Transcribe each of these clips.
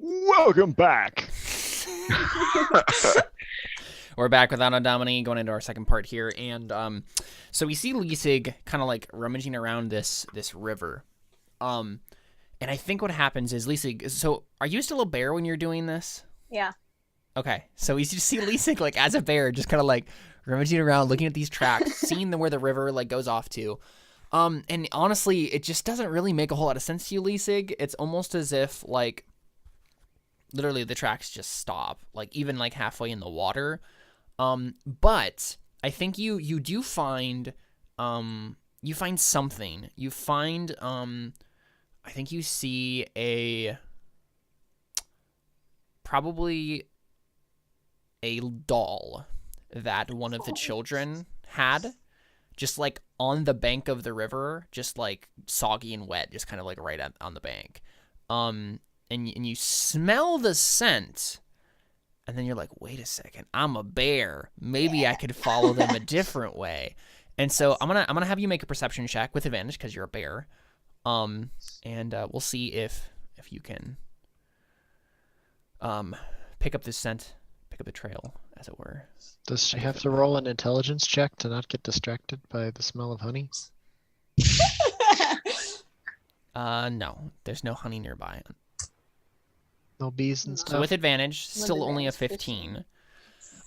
Welcome back. We're back with Anno Domini, going into our second part here, and so we see Leesig kind of like rummaging around this river, and I think what happens is Leesig. So, are you still a bear when you're doing this? Yeah. Okay, so we just see Leesig like as a bear, just kind of like rummaging around, looking at these tracks, seeing where the river like goes off to. And honestly, it just doesn't really make a whole lot of sense to you, Leesig. It's almost as if like literally the tracks just stop, like even like halfway in the water. But I think you do find you find something. You find I think you see probably a doll that one of the children had, just like on the bank of the river, just like soggy and wet, just kind of like right on the bank. And you smell the scent, and then you're like, wait a second, I'm a bear. Maybe I could follow them a different way. And so I'm gonna have you make a perception check with advantage because you're a bear. And we'll see if you can pick up this scent, pick up the trail, as it were. Does she have to roll an intelligence check to not get distracted by the smell of honey? No, there's no honey nearby. No bees and stuff? So with advantage, still only a 15.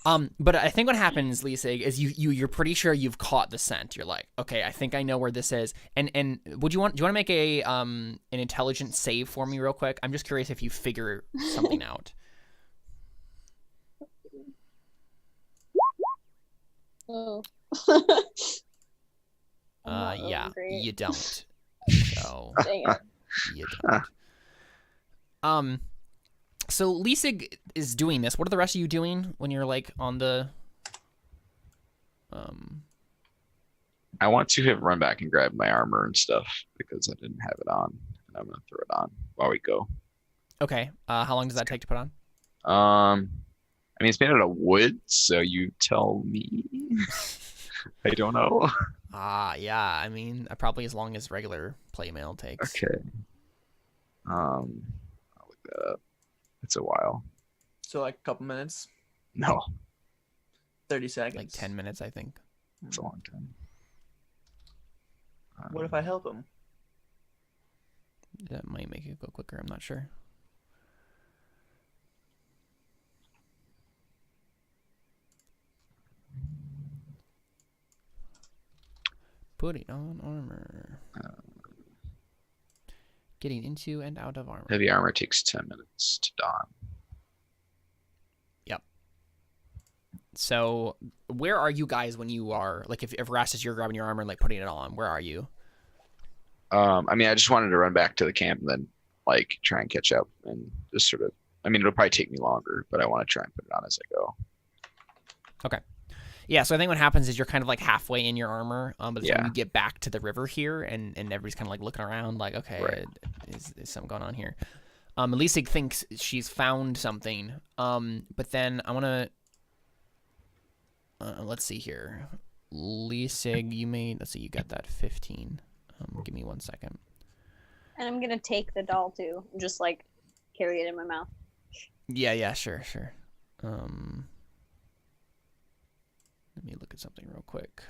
But I think what happens, Leesig, is you're pretty sure you've caught the scent. You're like, okay, I think I know where this is. And do you want to make an intelligence save for me real quick? I'm just curious if you figure something out. Oh. Yeah, great. you don't. So Dang it. you don't. So Leesig is doing this. What are the rest of you doing when you're like on the I want to have run back and grab my armor and stuff because I didn't have it on, and I'm gonna throw it on while we go. Okay. How long does that take to put on? I mean it's made out of wood, so you tell me. I don't know. Yeah. I mean, probably as long as regular playmail takes. Okay. I'll look that up. It's a while. So like a couple minutes, No, 30 seconds. Like 10 minutes, I think. it's a long time. What if I help him? That might make it go quicker. I'm not sure. Putting on armor. Getting into and out of armor. Heavy armor takes 10 minutes to don. Yep. So, where are you guys when you are, like, if Rastus, you're grabbing your armor and, like, putting it on, where are you? I mean, I just wanted to run back to the camp and then, like, try and catch up and just sort of, I mean, it'll probably take me longer, but I want to try and put it on as I go. Okay. Yeah, so I think what happens is you're kind of, like, halfway in your armor, but Yeah. when you get back to the river here, and everybody's kind of, like, looking around, like, okay, Right. is something going on here? Leesig thinks she's found something, but then I want to, let's see here. Leesig, let's see, you got that 15. Give me 1 second. And I'm gonna take the doll too, and just like carry it in my mouth. Yeah, sure. Let me look at something real quick.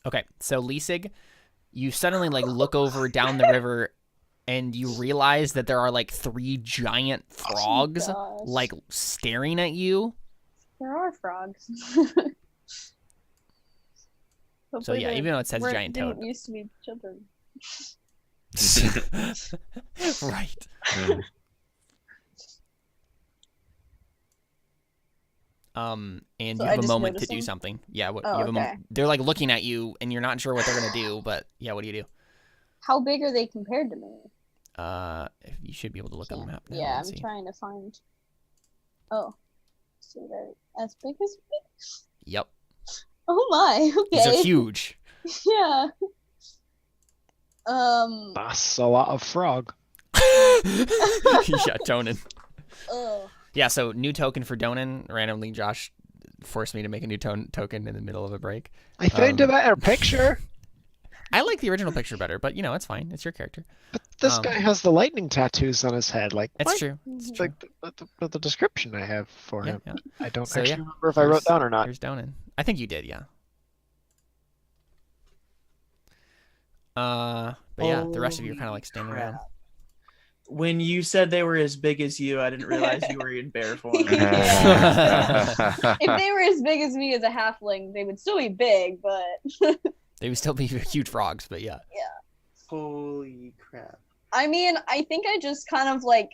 Okay, so Leesig, you suddenly like look over down the river and you realize that there are like 3 giant frogs gosh. like staring at you. There are frogs. So yeah, even though it says giant toad. Didn't used to be children. Right. And So you I have a just moment to notice do them? something. Yeah, you Oh, have a okay. moment. They're like looking at you, and you're not sure what they're gonna do. But yeah, what do you do? How big are they compared to me? You should be able to look on the map now. Yeah, and I'm see. trying to find. Oh, so they're as big as me? Yep, Oh my. these are Okay. huge. Yeah. That's a lot of frog. Yeah, Donan. Oh. Yeah, so new token for Donan. Randomly, Josh force me to make a new token in the middle of a break. I found a better picture. I like the original picture better, but you know, it's fine. It's your character. But this guy has the lightning tattoos on his head. Like, It's what? true. It's It's true. like the description I have for Yeah, him. yeah. I don't So, actually yeah, remember if I wrote down or not. Here's Donan. I think you did, yeah. But yeah, the rest of you are kind of like standing around. When you said they were as big as you, I didn't realize you were in bear form. If they were as big as me as a halfling, they would still be big, but They would still be huge frogs, but yeah. Holy crap. I mean, I think I just kind of like,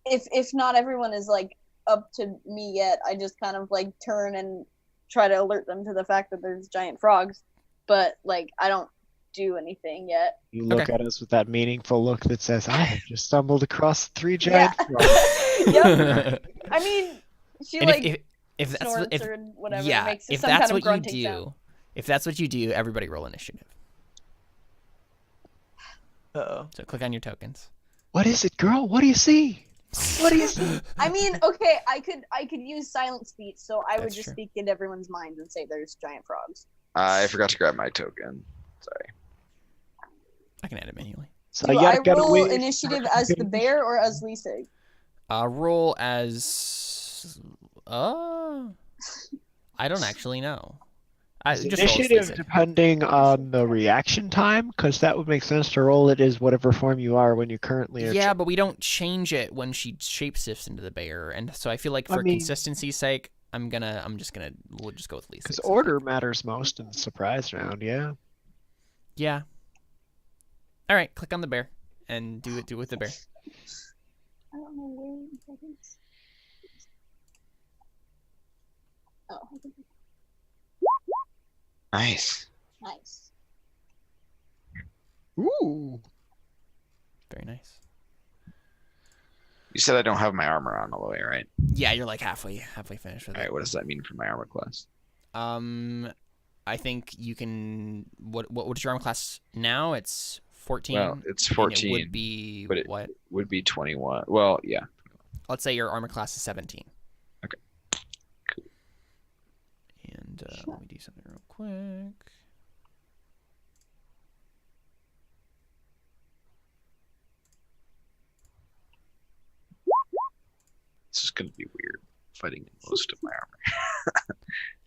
if not everyone is like up to me yet, I just kind of like turn and try to alert them to the fact that there's giant frogs, but like I don't do anything yet. You look Okay. at us with that meaningful look that says, "I have just stumbled across 3 giant Yeah. frogs." Yep. I mean, she And like if that's snorts if or whatever. yeah, makes if some that's kind of what you grunting do, sound. if that's what you do, everybody roll initiative. Uh-oh. So click on your tokens. What is it, girl? What do you see? What do you see? I mean, okay, I could use silent speech, so I would That's just true. speak into everyone's minds and say there's giant frogs. I forgot to grab my token. Sorry. I can add it manually. So Do you I gotta get roll away. initiative as the bear or as Lisa? Roll as I don't actually know. Just roll as Initiative Lisa. depending on the reaction time, because that would make sense to roll it as whatever form you are when you currently are. Yeah, but we don't change it when she shapeshifts into the bear, and so I feel like I for mean- consistency's sake, we'll just go with Lisa. Because order matters most in the surprise round, yeah. Yeah. All right, click on the bear and do it with the bear. I don't know where that is. Oh, I think Nice. nice. Ooh. Very nice. You said I don't have my armor on all the way, right? Yeah, you're like halfway finished with All it. right. What does that mean for my armor class? I think you can. What's your armor class now? It's 14. Well, it's and 14. It would be but it- what? Would be 21. Well, yeah. Let's say your armor class is 17. Okay. Cool. And let me do something real quick. This is gonna be weird. Fighting in most of my armor.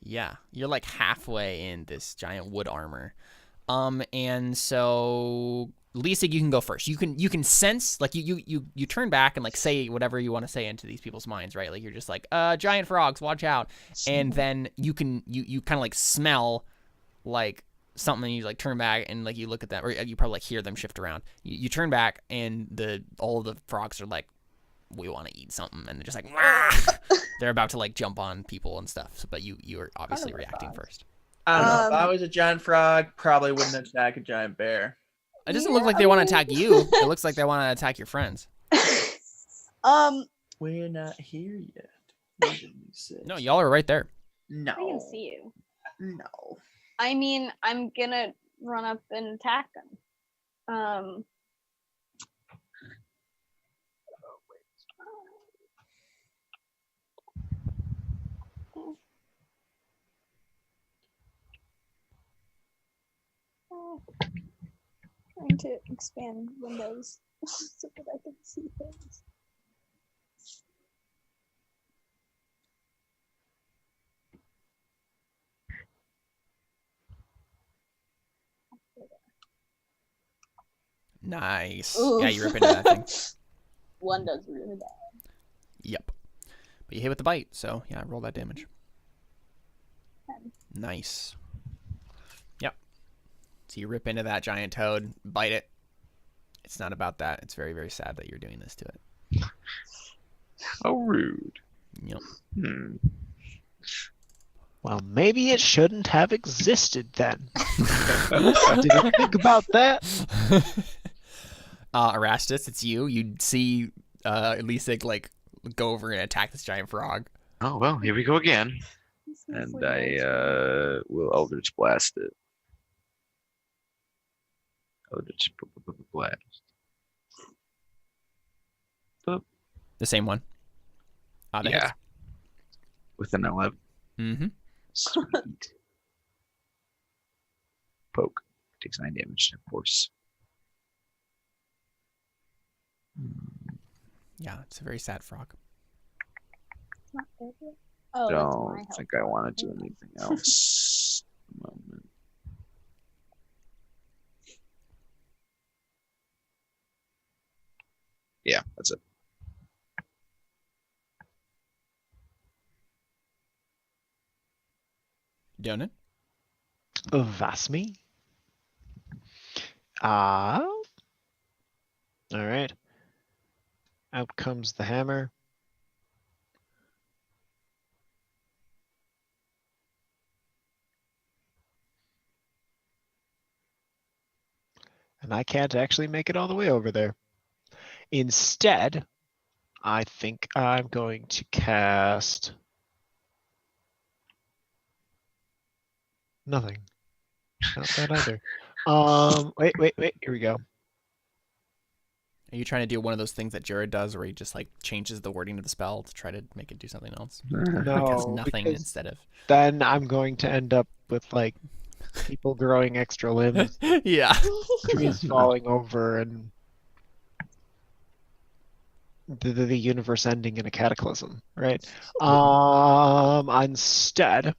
Yeah, you're like halfway in this giant wood armor. And so Lisa, you can go first. You can sense, like you turn back and like say whatever you want to say into these people's minds, right? Like you're just like, giant frogs, watch out. And then you kind of like smell like something, and you like turn back and like you look at them, or you probably like hear them shift around. You turn back and all the frogs are like, we want to eat something, and they're just like, "Wah!" They're about to like jump on people and stuff. So, but you are obviously reacting first. I don't know. If I Um, was a giant frog, probably wouldn't attack a giant bear. It doesn't look like they want to attack you. It looks like they want to attack your friends. We're not here yet. What did you say? No, y'all are right there. No. I can see you. No. I mean, I'm gonna run up and attack them. Trying to expand windows so that I can see things. Nice. Ooh. Yeah, you rip into that thing. One does really bad. Yep. But you hit with the bite, so yeah, roll that damage. 10. Nice. Yep. So you rip into that giant toad, bite it. It's not about that. It's very, very sad that you're doing this to it. How rude. Yep. Hmm. Well, maybe it shouldn't have existed then. Did you think about that? Erastus, it's you. You see Lisa like go over and attack this giant frog. Oh well, here we go again. And I will Eldritch Blast it. Eldritch Blast. The same one. That Yeah. hits. with an 11. Mm-hmm. Sweet. Poke. Takes 9 damage, of course. Yeah, it's a very sad frog. It's not dead yet. Oh, that's my Don't health. think I want to do anything else. at the moment. Yeah, that's it. Donut? Vasmi. All right. Out comes the hammer. And I can't actually make it all the way over there. Instead, I think I'm going to cast nothing. Not that either. Wait. Here we go. Are you trying to do one of those things that Jared does where he just like changes the wording of the spell to try to make it do something else? Like has No, nothing because instead of. then I'm going to end up with like people growing extra limbs, Yeah. trees falling over, and the universe ending in a cataclysm, right? Instead,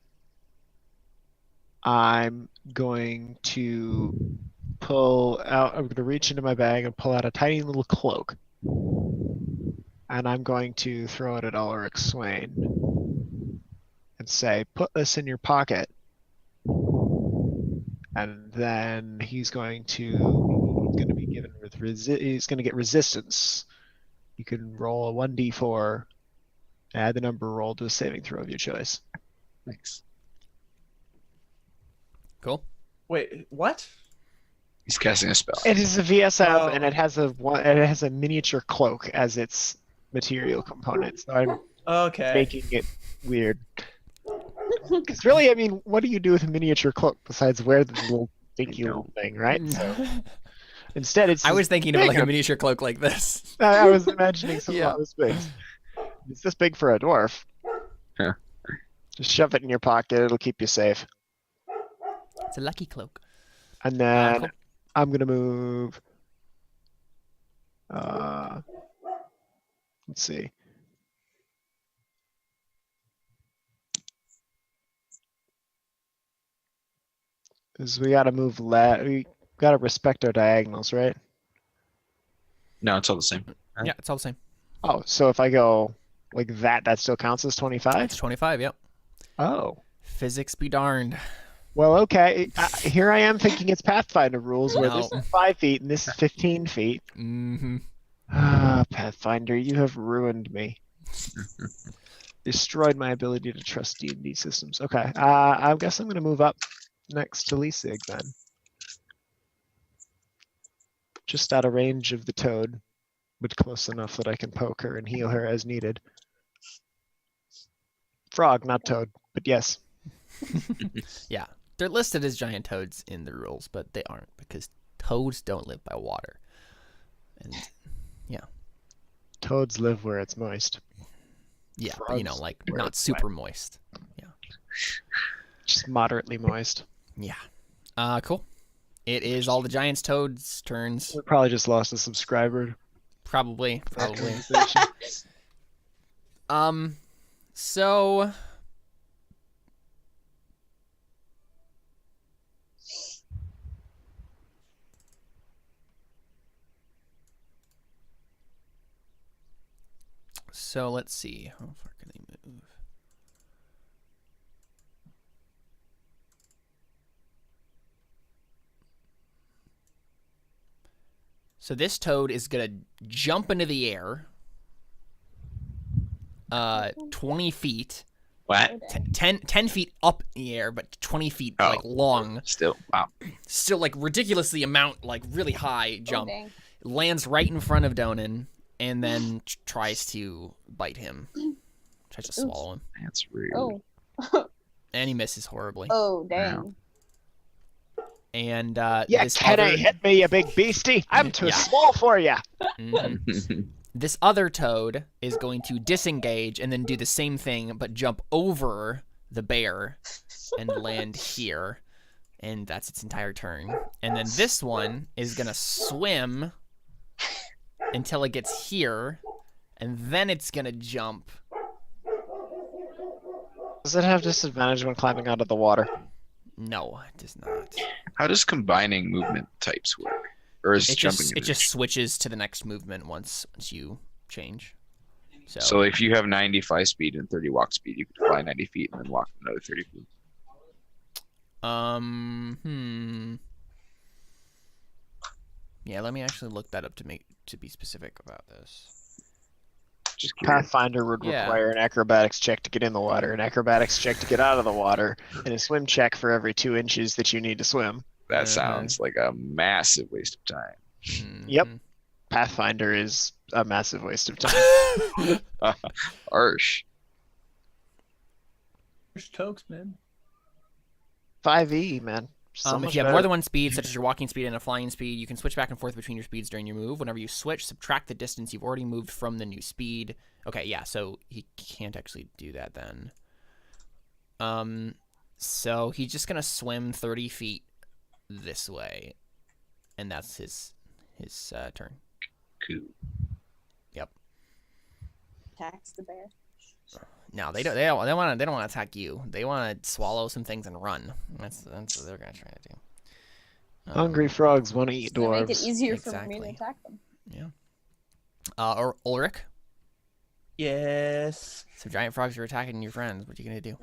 I'm going to I'm going to reach into my bag and pull out a tiny little cloak. And I'm going to throw it at Ulrich Swain and say, put this in your pocket. And then he's going to be given with he's going to get resistance. You can roll a 1d4, add the number rolled to a saving throw of your choice. Thanks. Cool. Wait, what? He's casting a spell. It is a VSF, Oh. and it has a miniature cloak as its material component. So I'm Okay. making it weird. Because really, I mean, what do you do with a miniature cloak besides wear the little dinky little thing, right? So instead, it's. I was thinking of like a bigger. miniature cloak like this. I was imagining something Yeah. about this big. It's this big for a dwarf. Huh. Just shove it in your pocket; it'll keep you safe. It's a lucky cloak. And then Cool. I'm gonna move. Let's see. Because we gotta move we gotta respect our diagonals, right? No, it's all the same. Yeah, it's all the same. Oh, so if I go like that still counts as 25? It's 25, yep. Oh. Physics be darned. Well, okay. Here I am thinking it's Pathfinder rules where this No. is 5 feet and this is 15 feet. Mm-hmm. Ah, Pathfinder, you have ruined me. Destroyed my ability to trust D&D systems. Okay, I guess I'm going to move up next to Lisig then. Just out of range of the toad, but close enough that I can poke her and heal her as needed. Frog, not toad, but yes. Yeah, they're listed as giant toads in the rules, but they aren't because toads don't live by water. And Toads live where it's moist. yeah, but you know, Frogs like where not it's super moist. Just moderately moist. Yeah. Cool. It is all the giants' toads' turns. We probably just lost a subscriber. Probably. Conversation. So let's see. How far can they move? So this toad is gonna jump into the air. 20 feet. What? 10 feet up in the air, but 20 feet Oh. like long. Still, wow. Still like ridiculously amount, like really high jump. Oh, dang. Lands right in front of Donan and then tries to bite him. Tries to swallow him. That's rude. Oh. And he misses horribly. Oh, dang. And Yeah, this can other... I hit me, you big beastie? I'm too Yeah. small for you. Mhm. This other toad is going to disengage and then do the same thing, but jump over the bear and land here. And that's its entire turn. And then this one is going to swim until it gets here, and then it's going to jump. Does it have disadvantage when climbing out of the water? No, it does not. How does combining movement types work? Or is It jumping? just switches to the next movement once you change. So if you have 90 fly speed and 30 walk speed, you could fly 90 feet and then walk another 30 feet. Yeah, let me actually look that up to be specific about this. Just curious. Pathfinder would Yeah. require an acrobatics check to get in the water, an acrobatics check to get out of the water, and a swim check for every 2 inches that you need to swim. That sounds like a massive waste of time. Yep. Pathfinder is a massive waste of time. Harsh. There's Tokes, man. 5e, man. So If much you have better. more than one speed, such as your walking speed and a flying speed, you can switch back and forth between your speeds during your move. Whenever you switch, subtract the distance you've already moved from the new speed. Okay, yeah, so he can't actually do that then. So he's just gonna swim 30 feet this way, and that's his turn. Cool. Attacks the bear. No, they don't want to attack you. They want to swallow some things and run. That's what they're gonna try to do. Hungry frogs want to eat To make it dwarves. easier for me to Exactly. attack them. Yeah. Or Ulrich. Yes. So giant frogs are attacking your friends. What are you gonna do?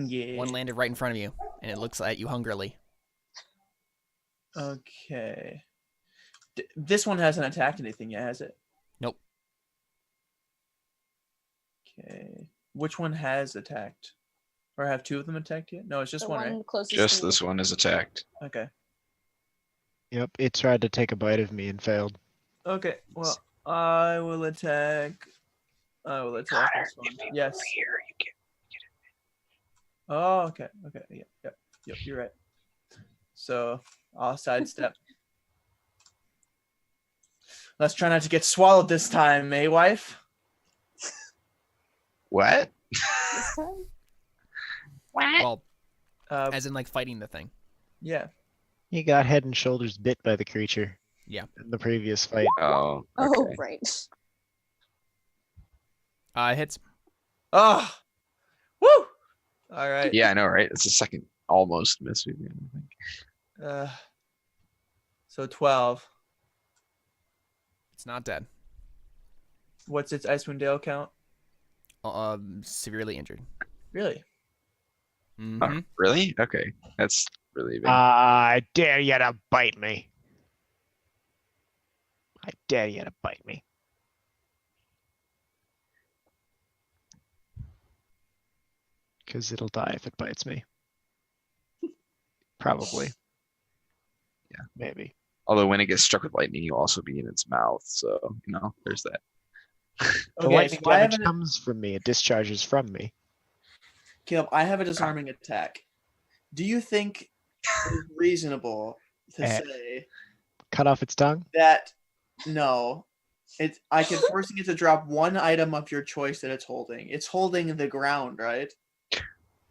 Yeah. One landed right in front of you, and it looks at you hungrily. Okay. This one hasn't attacked anything yet, has it? Nope. Okay. Which one has attacked? Or have 2 of them attacked yet? No, it's just The one, right? closest Just to me. this one is attacked. Okay. Yep, it tried to take a bite of me and failed. Okay. Well, I will attack. This one. Yes. Here, you get Oh, okay. Okay. Yep. You're right. So I'll sidestep. Let's try not to get swallowed this time, eh, wife? what? This time? Well, Uh, as in like fighting the thing. yeah. He got head and shoulders bit by the creature. Yeah. In the previous fight. Oh. Oh, Okay. right. Hits. Oh. Woo! All right. Yeah, I know, right? It's a second almost miss. I think. So 12. It's not dead. What's its Icewind Dale count? Severely injured. Really? Mm-hmm. Oh, really? Okay, that's really big. I dare you to bite me. I dare you to bite me. Because it'll die if it bites me. Probably. Yeah. Maybe. Although when it gets struck with lightning, you'll also be in its mouth. So there's that. The Okay, lightning so I damage have, comes from me. It discharges from me. Caleb, I have a disarming attack. Do you think it is reasonable to say Cut off its tongue? that no, I can forcing it to drop one item of your choice that it's holding. It's holding the ground, right?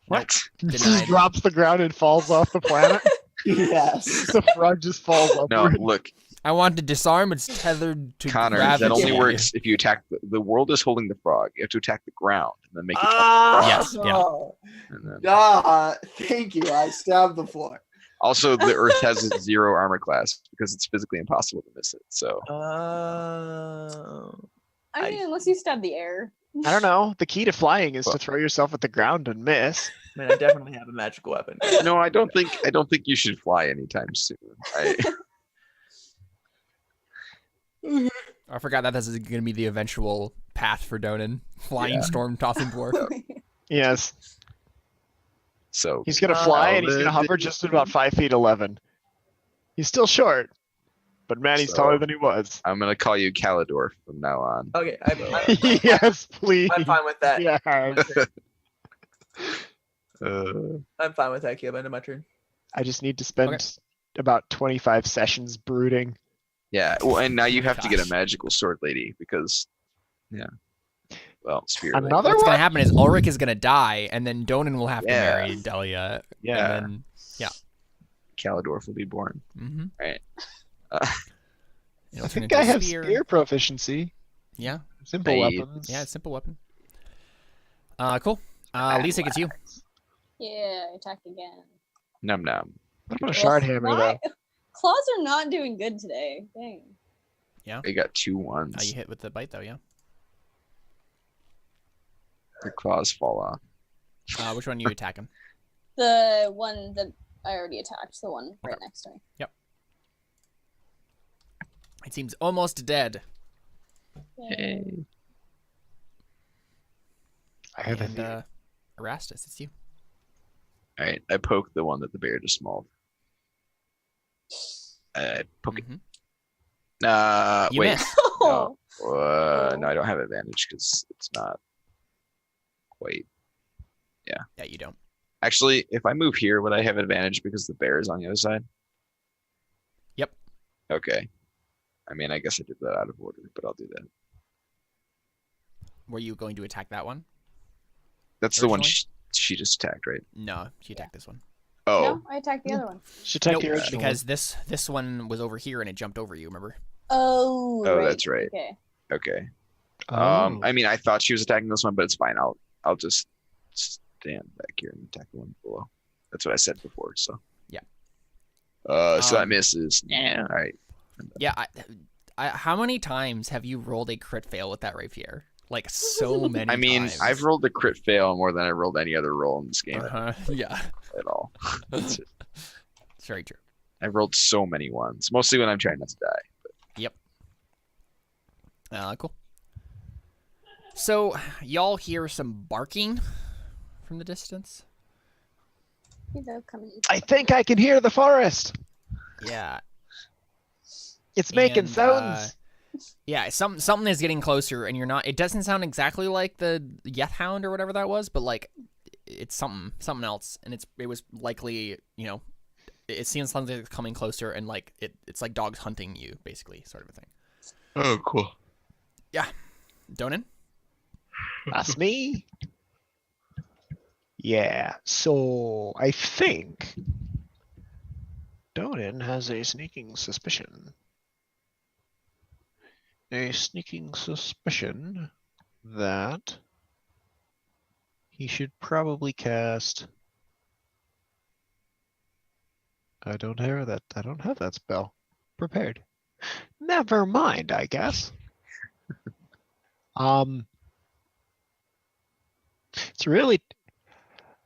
What? It just Denied. drops the ground and falls off the planet. Yes. The frog just falls No, upward. look, I want to disarm. It's tethered to Connor. gravity. That only Yeah. works if you attack the world is holding the frog. You have to attack the ground and then make it. Yes, yeah. And then, Thank you. I stabbed the floor. also, the Earth has a 0 armor class because it's physically impossible to miss it. So I mean, unless you stab the air. I don't know. The key to flying is to throw yourself at the ground and miss. Man, I definitely have a magical weapon. no, I don't think you should fly anytime soon. I forgot that this is going to be the eventual path for Donan. Flying Yeah. storm tossing dwarf. Yes. So He's going to fly I'll and he's going to live hover just at about 5 feet 11. He's still short. But man, he's So- taller than he was. I'm gonna call you Calidor from now on. Okay, Yes, please. I'm fine with that. Yes. I'm fine with that, Caleb. End of my turn. I just need to spend Okay. about 25 sessions brooding. Yeah. Well, and now you have to get a Gosh. magical sword lady because, yeah. Well, spirit lady. Another What's one? gonna happen is Ulrich is gonna die, and then Donan will have to Yeah. marry Delia. Yeah. And then Kalidorf will be born. mm-hmm. Right. It'll I turn think into I a have spear. spear proficiency. Yeah. Simple Hey, weapons. Yeah, it's a simple weapon. Cool. Lisa, gets you. Yeah, attack again. Num num. What about a shard hammer, why- though? Claws are not doing good today. Dang. They got 2 ones. You hit with the bite though, yeah. Your claws fall off. Which one are you attacking? The one that I already attacked. The one right next to me. It seems almost dead. Hey. I have a And theory. Erastus, it's you. All right. I poked the one that the bear just mauled. Poke it. You Wait. missed. No. No, I don't have advantage because it's not quite. Yeah, you don't. Actually, if I move here, would I have advantage because the bear is on the other side? Yep. Okay. I mean, I guess I did that out of order, but I'll do that. Were you going to attack that one? That's the one Originally? she just attacked, right? No, she attacked this one. Oh, No, I attacked the other one. Should attack Nope, the original because this one was over here and it jumped over you, remember? Oh. Oh, that's right. Okay. okay. one. I mean, I thought she was attacking this one, but it's fine. I'll just stand back here and attack the one below. That's what I said before. So Yeah. So that misses. Yeah. All right. Yeah, how many times have you rolled a crit fail with that rapier? Like so many I mean, times. I've rolled a crit fail more than I rolled any other roll in this game Yeah, at all. it's very true. I've rolled so many ones, mostly when I'm trying not to die. Cool. So, y'all hear some barking from the distance? They're coming. I think I can hear the forest. Yeah. It's making And, sounds. Yeah, something is getting closer, and you're not. It doesn't sound exactly like the Yeth Hound or whatever that was, but like it's something else, and it was likely, you know, it seems something that's coming closer, and like it's like dogs hunting you, basically, sort of a thing. Oh, cool. Donan? That's me. Yeah. So I think Donan has a sneaking suspicion. A sneaking suspicion that he should probably cast. I don't have that spell prepared. Never mind, I guess. It's really.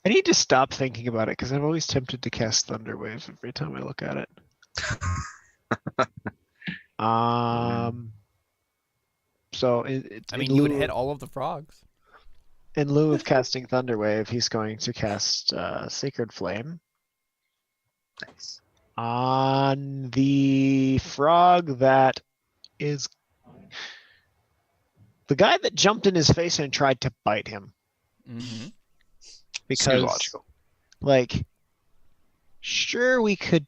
I need to stop thinking about it because I'm always tempted to cast Thunder Wave every time I look at it. So I mean, you would hit all of the frogs. in lieu of casting Thunder Wave, he's going to cast Sacred Flame Nice. on the frog that is the guy that jumped in his face and tried to bite him. Mm-hmm. Seems Because, logical. like, sure, we could,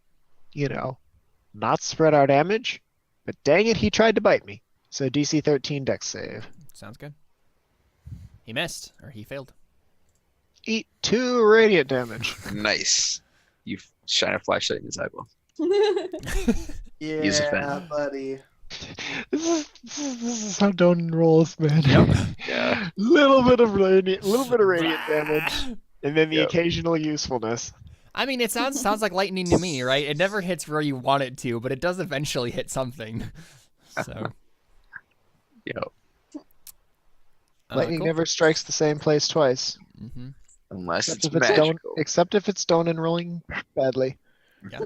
not spread our damage, but dang it, he tried to bite me. So DC 13 Dex save. Sounds good. He missed, or he failed. Eat 2 radiant damage. Nice. You shine a flashlight in his eyeball. Yeah, He's a fan. buddy. This is how Donan rolls, man. Yeah. little bit of radiant damage, and then the Yep. occasional usefulness. I mean, it sounds like lightning to me, right? It never hits where you want it to, but it does eventually hit something. So, Yo. Lightning cool. never strikes the same place twice, Mm-hmm. Unless except it's if it's magical. except if it's Donan rolling badly. Yeah.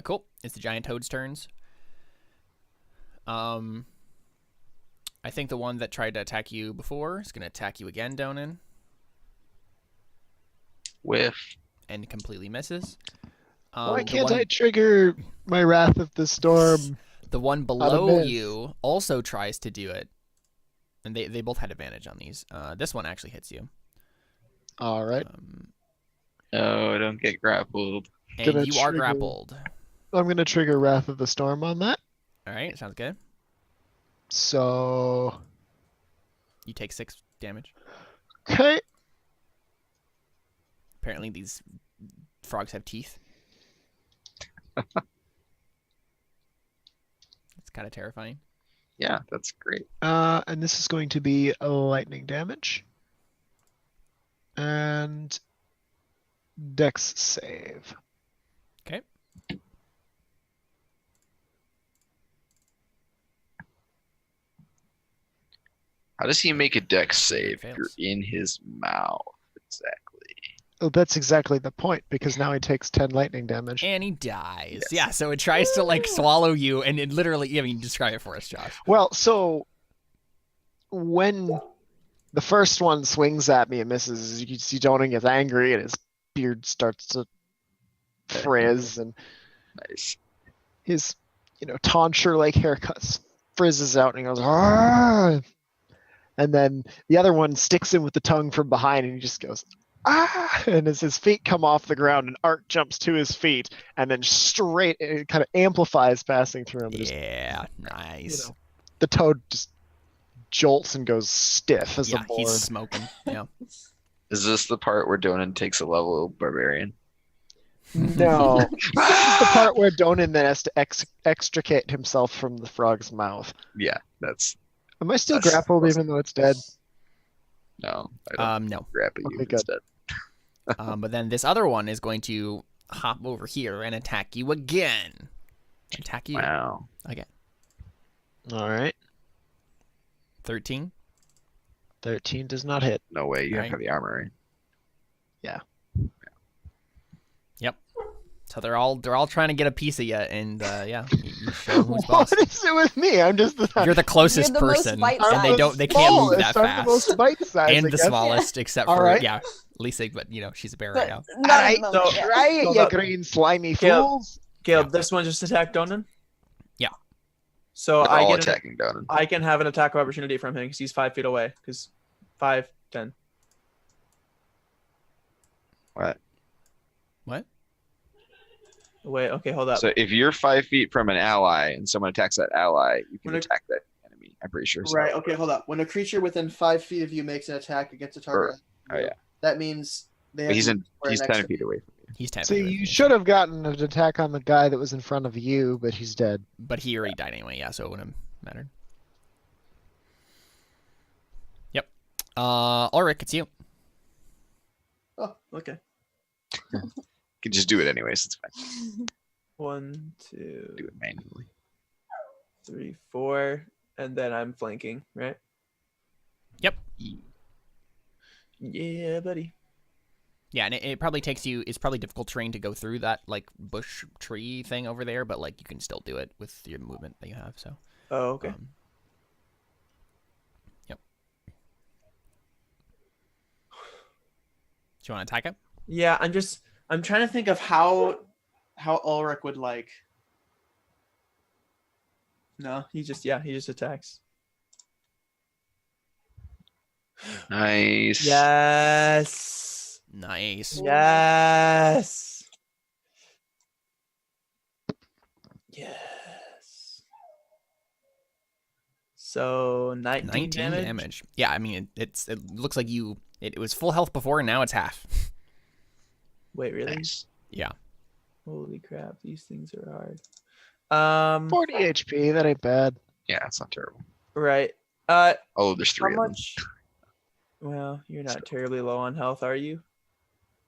Cool. It's the giant toad's turns. I think the one that tried to attack you before is going to attack you again, Donan, Whiff. and completely misses. Why The can't one- I trigger my Wrath of the Storm? The one below miss. you also tries to do it, and they both had advantage on these. This one actually hits you. All right. Um, No, don't get grappled. and Gonna you are trigger- grappled. I'm gonna trigger Wrath of the Storm on that. All right, sounds good. So You take 6 damage. okay. Apparently, these frogs have teeth. It's kind of terrifying. Yeah, that's great. And this is going to be a lightning damage. And Dex save. Okay. How does he make a dex save? Fails. You're in his mouth. Exactly. Oh, that's exactly the point, because now he takes 10 lightning damage. And he dies. Yes. Yeah, so it tries to like swallow you, and it literally. I mean, describe it for us, Josh. Well, so when the first one swings at me and misses, you can see Donan gets angry and his beard starts to frizz, and Nice. his, tonsure-like haircut frizzes out, and he goes, "Argh!" And then the other one sticks him with the tongue from behind, and he just goes, "Ah!" And as his feet come off the ground, and Art jumps to his feet, and then straight, it kind of amplifies passing through him. And just, Yeah, nice. the toad just jolts and goes stiff as Yeah, a board. he's smoking. Yeah. Is this the part where Donan takes a level barbarian? No. This is the part where Donan then has to extricate himself from the frog's mouth. Yeah, that's Am I still That's- grappled even though it's dead? no. I don't No. grab at you Okay, good. instead. But then this other one is going to hop over here and attack you again. Attack you Wow. again. All right. 13. 13 does not hit. No way. You Right. have heavy armor, right? So they're all trying to get a piece of you, and you show who's boss. What is it with me? I'm just You're the closest You're the most person, bite-sized. and they can't move that I'm the most fast. bite-sized, And I the guess. smallest, except All for right. Lisa, but she's a bear But right now. not Alright, at the moment, yeah. Try it, Hold you up. green slimy Caleb. fools. Caleb, Yeah. this one just attacked Donan? Yeah. So They're I all get attacking Donan. I can have an attack of opportunity from him because he's 5 feet away. Because 5, 10. What? What? Wait, okay, hold up. So if you're 5 feet from an ally and someone attacks that ally, you can When a- attack that enemy. I'm pretty sure. So. Right, okay, hold up. When a creature within 5 feet of you makes an attack against a target, Oh yeah. that means they have But he's to for an 10 extra- feet away from you. He's 10 See, feet away you from should have gotten an attack on the guy that was in front of you, but he's dead. But he already died anyway, yeah, so it wouldn't have mattered. Yep. Ulrich, it's you. Oh, okay. You can just do it anyways. It's fine. 1, 2, Do it manually. 3, 4, and then I'm flanking, right? Yep. Yeah, buddy. Yeah, and it probably takes you. It's probably difficult terrain to go through that like bush tree thing over there, but like you can still do it with your movement that you have. So. Oh, okay. Yep. Do you want to attack it? Yeah, I'm trying to think of how Ulrich would like. No, he just attacks. Nice. Yes. Nice. Yes. Yes. So 19 damage. Yeah, I mean it looks like it was full health before, and now it's half. Wait, really? Nice. Yeah. Holy crap, these things are hard. 40 HP, that ain't bad. Yeah, it's not terrible. Right. Oh, there's How 3 of them. much? Well, you're not terribly low on health, are you?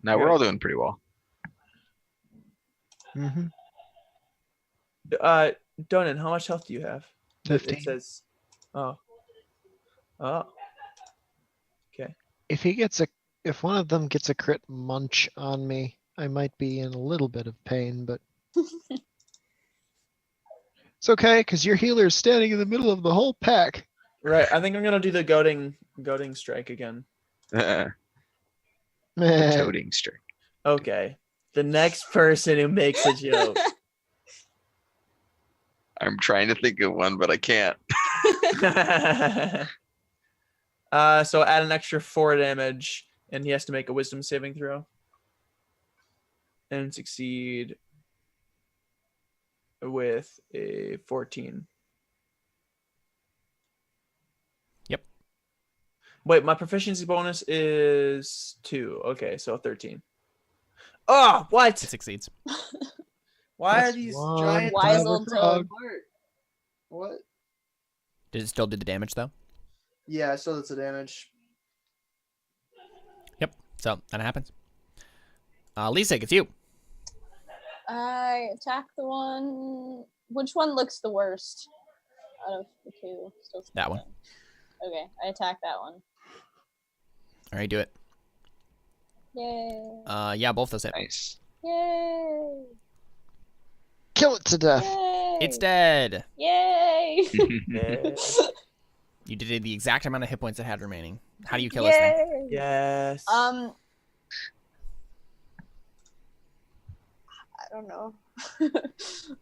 No, we're all doing pretty well. Mm-hmm. Donan, how much health do you have? It 15. says. Oh. Oh. Okay. If one of them gets a crit munch on me, I might be in a little bit of pain, but it's okay because your healer's standing in the middle of the whole pack. Right. I think I'm gonna do the goading strike again. Toading strike. Okay. The next person who makes a joke. I'm trying to think of one, but I can't. So add an extra 4 damage, and he has to make a wisdom saving throw. And succeed. with a 14. Yep. Wait, my proficiency bonus is 2. Okay, so 13. Oh, what? It succeeds. Why are That's these one giant Wise dogs old falling toad. apart? What? Did it still do the damage though? Yeah, so that's the damage. Yep. So that happens. Lisa, it's you. I attack the one. Which one looks the worst out of the two? Still That one. Okay, I attack that one. All right, do it. Yay! Yeah, both those hit. Nice. Yay! Kill it to death. Yay! It's dead. Yay! You did the exact amount of hit points it had remaining. How do you kill this thing? Yay! Yes. I don't know.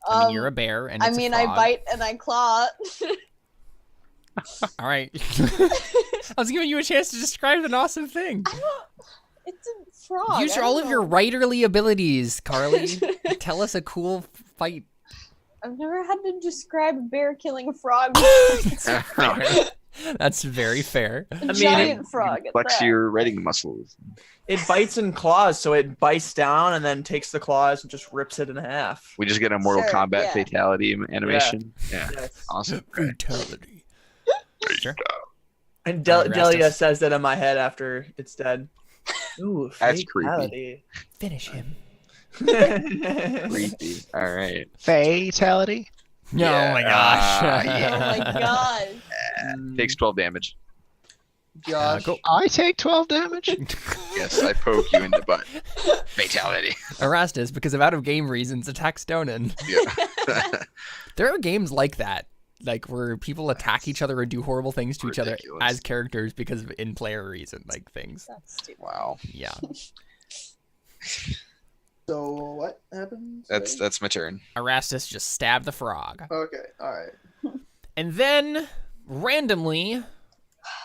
I mean, you're a bear, and it's a I frog. bite and I claw. All right. I was giving you a chance to describe an awesome thing. It's a frog. Use I all don't of your know. writerly abilities, Carly. Tell us a cool fight. I've never had to describe a bear killing a frog. That's very fair. A giant frog. at Flex that. your writing muscles. It bites and claws, so it bites down and then takes the claws and just rips it in half. We just get a Mortal Sure, Kombat yeah. fatality animation. Yeah. Yes. Awesome. Brutality. Sure. And Alright, Delia Rastus. says that in my head after it's dead. Ooh, That's creepy. fatality. Finish him. Creepy. All right. Fatality. Yeah. Oh my gosh. Yeah. Oh my god. Takes 12 damage. Josh. Go. I take 12 damage. Yes, I poke you in the butt. Fatality. Erastus, because of out-of-game reasons, attacks Donan. Yeah. There are games like that, like where people attack each other and do horrible things to each other Ridiculous. as characters because of in-player reason, like things. That's stupid. Wow. Yeah. So what happens? That's my turn. Erastus just stabbed the frog. Okay, alright. And then, randomly,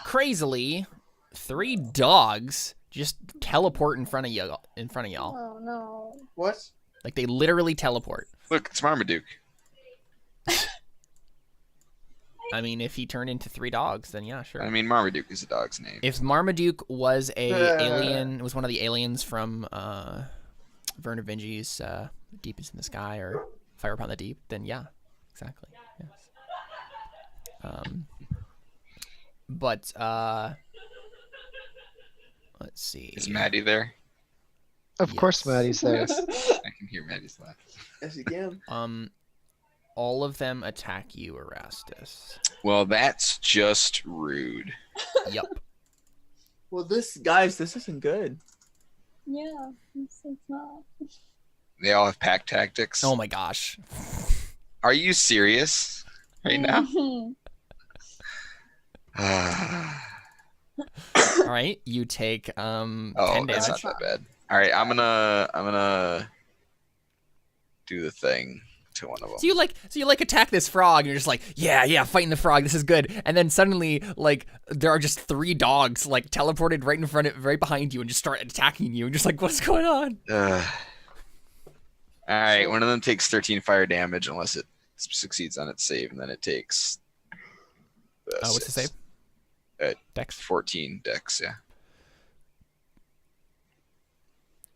crazily, 3 dogs just teleport in front of y'all. Oh no. What? Like, they literally teleport. Look, it's Marmaduke. I mean, if he turned into 3 dogs, then yeah, sure. I mean, Marmaduke is a dog's name. If Marmaduke was was one of the aliens from Vern of Vingi's Deepest in the Sky or Fire Upon the Deep, then yeah, exactly. Yes. But let's see. Is Maddie there? Of course, Maddie's there. I can hear Maddie's laugh. Yes, you can. All of them attack you, Erastus. Well, that's just rude. Yup. Well, this isn't good. Yeah, it's not. They all have pack tactics. Oh my gosh. Are you serious right now? Mhm. All right, you take 10 Oh, that's damage. not that bad. All right, I'm gonna do the thing to one of them. So you attack this frog and you're just like, yeah, fighting the frog, this is good. And then suddenly, like, there are just 3 dogs like teleported right behind you and just start attacking you and just like, what's going on? All right, one of them takes 13 fire damage unless it succeeds on its save, and then it takes. What's the save? Dex. 14 dex. Yeah.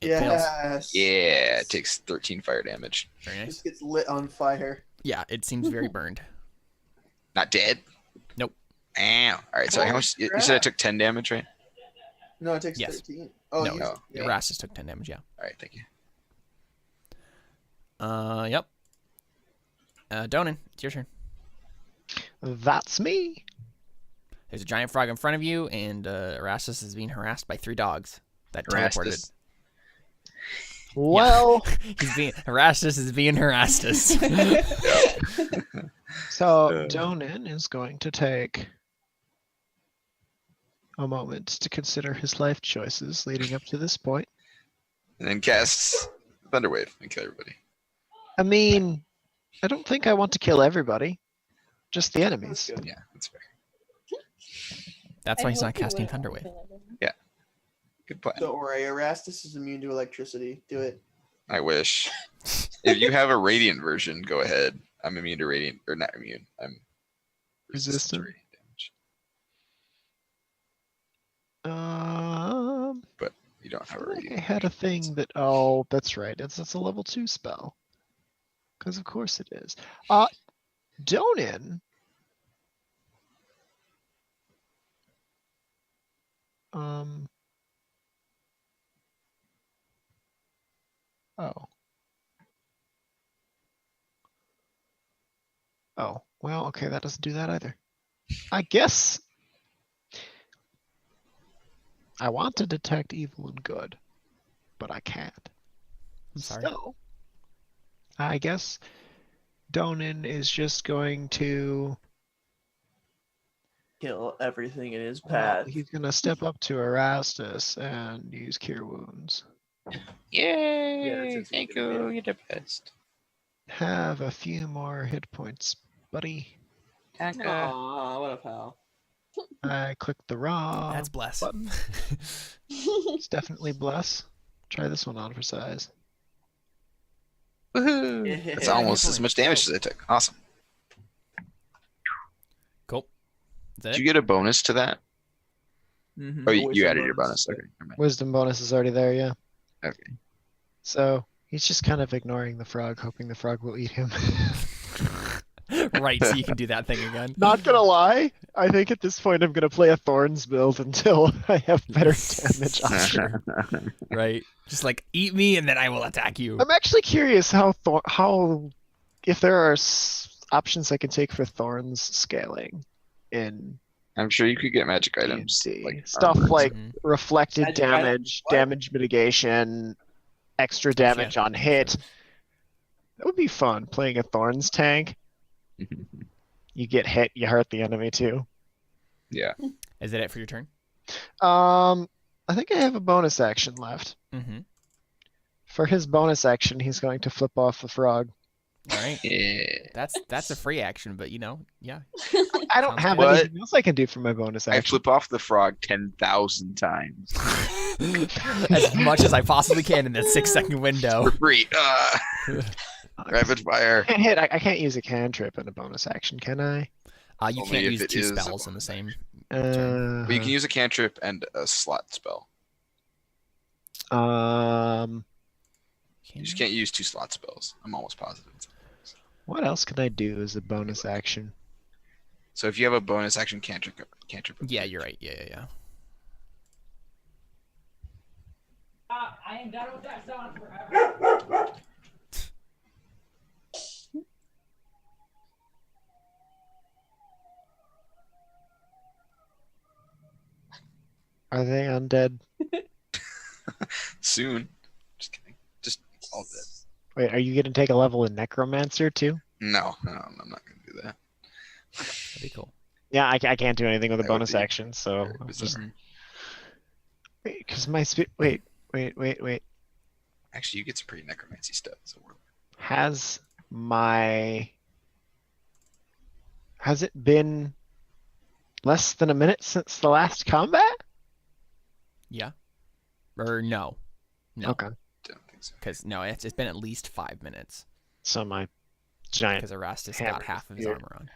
It fails. Yes. Yeah, it takes 13 fire damage. Very nice. This gets lit on fire. Yeah, it seems very burned. Not dead. Nope. Ow. All right, so how much? You said I took 10 damage, right? No, it takes Yes. 13. Oh, No, you, no. yeah. Erastus took 10 damage, yeah. All right, thank you. Yep. Donan, it's your turn. That's me. There's a giant frog in front of you, and Erastus is being harassed by 3 dogs that teleported. Erastus. Well, Erastus is being Erastus. so Donan is going to take a moment to consider his life choices leading up to this point. And then casts Thunderwave and kill everybody. I mean, I don't think I want to kill everybody, just the enemies. That's good. Yeah, that's fair. That's I why he's hope not you casting wouldn't Thunderwave. kill everyone. Good plan. Don't worry, Erastus is immune to electricity. Do it. I wish. If you have a radiant version, go ahead. I'm immune to radiant, or not immune. I'm resistant to Resistant. radiant damage. But you don't have a I think I radiant. had a version. thing that. Oh, that's right. It's a level 2 spell. Because of course it is. Donin. Oh. Oh, well, okay, that doesn't do that either. I guess I want to detect evil and good, but I can't. I'm sorry. So, I guess Donin is just going to. Kill everything in his Well, path. he's gonna step up to Erastus and use Cure Wounds. Yay! that's Thank a good you. idea. You're the best. Have a few more hit points, buddy. Taka. Aw, what a pal. I clicked the raw That's bless. button. It's definitely bless. Try this one on for size. Woohoo! Yeah. That's Yeah, almost hit as point. much damage as I took. Awesome. Cool. Is that Did it? you get a bonus to that? Mhm, Oh, a you wisdom added your bonus. Okay. Never mind. Wisdom bonus is already there, yeah. Okay. So he's just kind of ignoring the frog, hoping the frog will eat him. Right, so you can do that thing again. Not gonna lie, I think at this point I'm gonna play a Thorns build until I have better damage option. Right. Just like eat me and then I will attack you. I'm actually curious how if there are options I can take for Thorns scaling in I'm sure you could get magic items. D&D. Like Stuff armor and like Mhm. reflected Magic items? damage, What? damage mitigation, extra damage on hit. That would be fun, playing a Thorns tank. stuff. You get hit, you hurt the enemy too. Yeah. Is that it for your turn? I think I have a bonus action left. Mm-hmm. For his bonus action, he's going to flip off the frog. All right. Yeah. That's a free action, but you know, yeah. I don't Sounds have good. anything else I can do for my bonus I action. flip off the frog 10,000 times. As much as I possibly can in that 6-second window. For free. Rapid fire. I can't use a cantrip in a bonus action, can I? You Only can't if use it 2 is a spells in the bonus same. But you can use a cantrip and a slot spell. You just can't use 2 slot spells. I'm almost positive. What else can I do as a bonus action? So if you have a bonus action cantrip. Yeah, you're right. Yeah. I am done with that song forever. Are they undead? Soon. Just kidding. Just all dead. Wait, are you going to take a level in Necromancer too? No, I'm not gonna do that. That'd be cool. Yeah, I can't do anything with a That would bonus be action, so very I'm bizarre. just because my wait. Actually, you get some pretty necromancy stuff. So Has it been less than a minute since the last combat? Yeah. Or no. No. Okay. don't think so. Because no, it's been at least 5 minutes. So my giant. Because Erastus hammer got half of his here. armor on.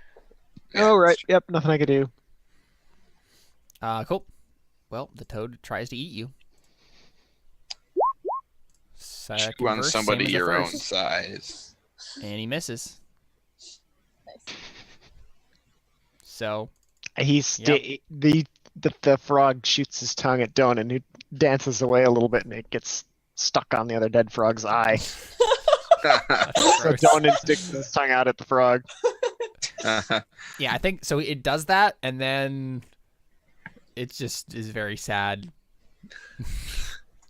Yeah, Oh right. that's true. Yep. Nothing I could do. Cool. Well, the toad tries to eat you. Second Chew on verse, somebody same as the your own first. size. And he misses. Nice. So, He's Yep. the frog shoots his tongue at Donan, who dances away a little bit, and it gets stuck on the other dead frog's eye. that's So gross. Donan sticks his tongue out at the frog. Yeah, I think so. It does that, and then it just is very sad.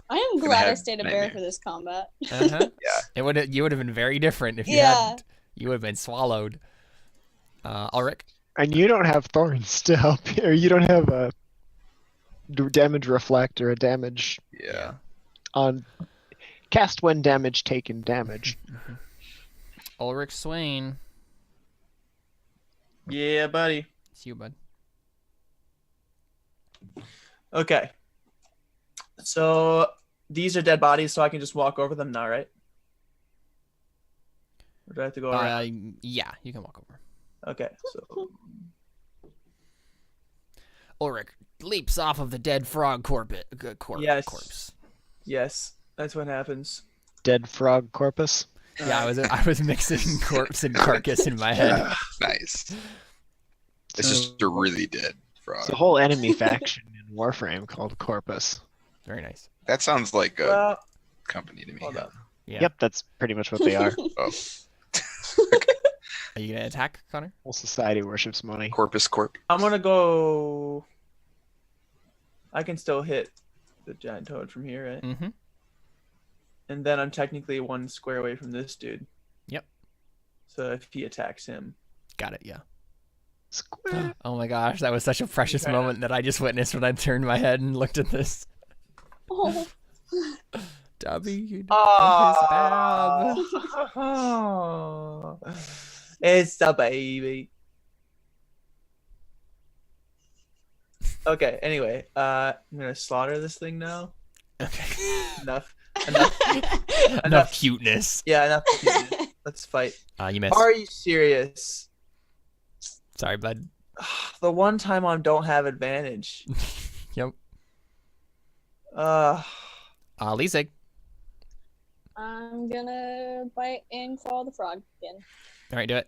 I am Gonna glad I have stayed a bear nightmare. for this combat. Uh-huh. Yeah. You would have been very different if you Yeah. hadn't. You would have been swallowed. Ulrich. And you don't have thorns to help you, or you don't have a damage reflect or a damage Yeah. on cast when damage taken damage. Ulrich Swain. Yeah, buddy. It's you, bud. Okay. So these are dead bodies, so I can just walk over them now, right? Or do I have to go around? Yeah, you can walk over. Okay, so Ulrich leaps off of the dead frog corpse. Yes. Corpse. yes, that's what happens. Dead frog corpus. Yeah, I was mixing corpse and carcass in my head. Nice. It's just a really dead frog. It's a whole enemy faction in Warframe called Corpus. Very nice. That sounds like a Well, company to me. hold up. Yeah. Yep, that's pretty much what they are. Oh, Are you gonna attack, Connor? Whole society worships money. Corpus Corp. I'm gonna go. I can still hit the giant toad from here, right? Mm-hmm. And then I'm technically 1 square away from this dude. Yep. So if he attacks him, Got it. Yeah. Square. Oh my gosh, that was such a precious moment that I just witnessed when I turned my head and looked at this. Oh. Dobby, oh, it's the baby. Okay. Anyway, I'm gonna slaughter this thing now. Okay. Enough. Enough cuteness. Yeah, enough. Let's fight. You missed. Are you serious? Sorry, bud. The one time I don't have advantage. Yep. Lisa. I'm gonna bite and claw the frog again. All right, do it.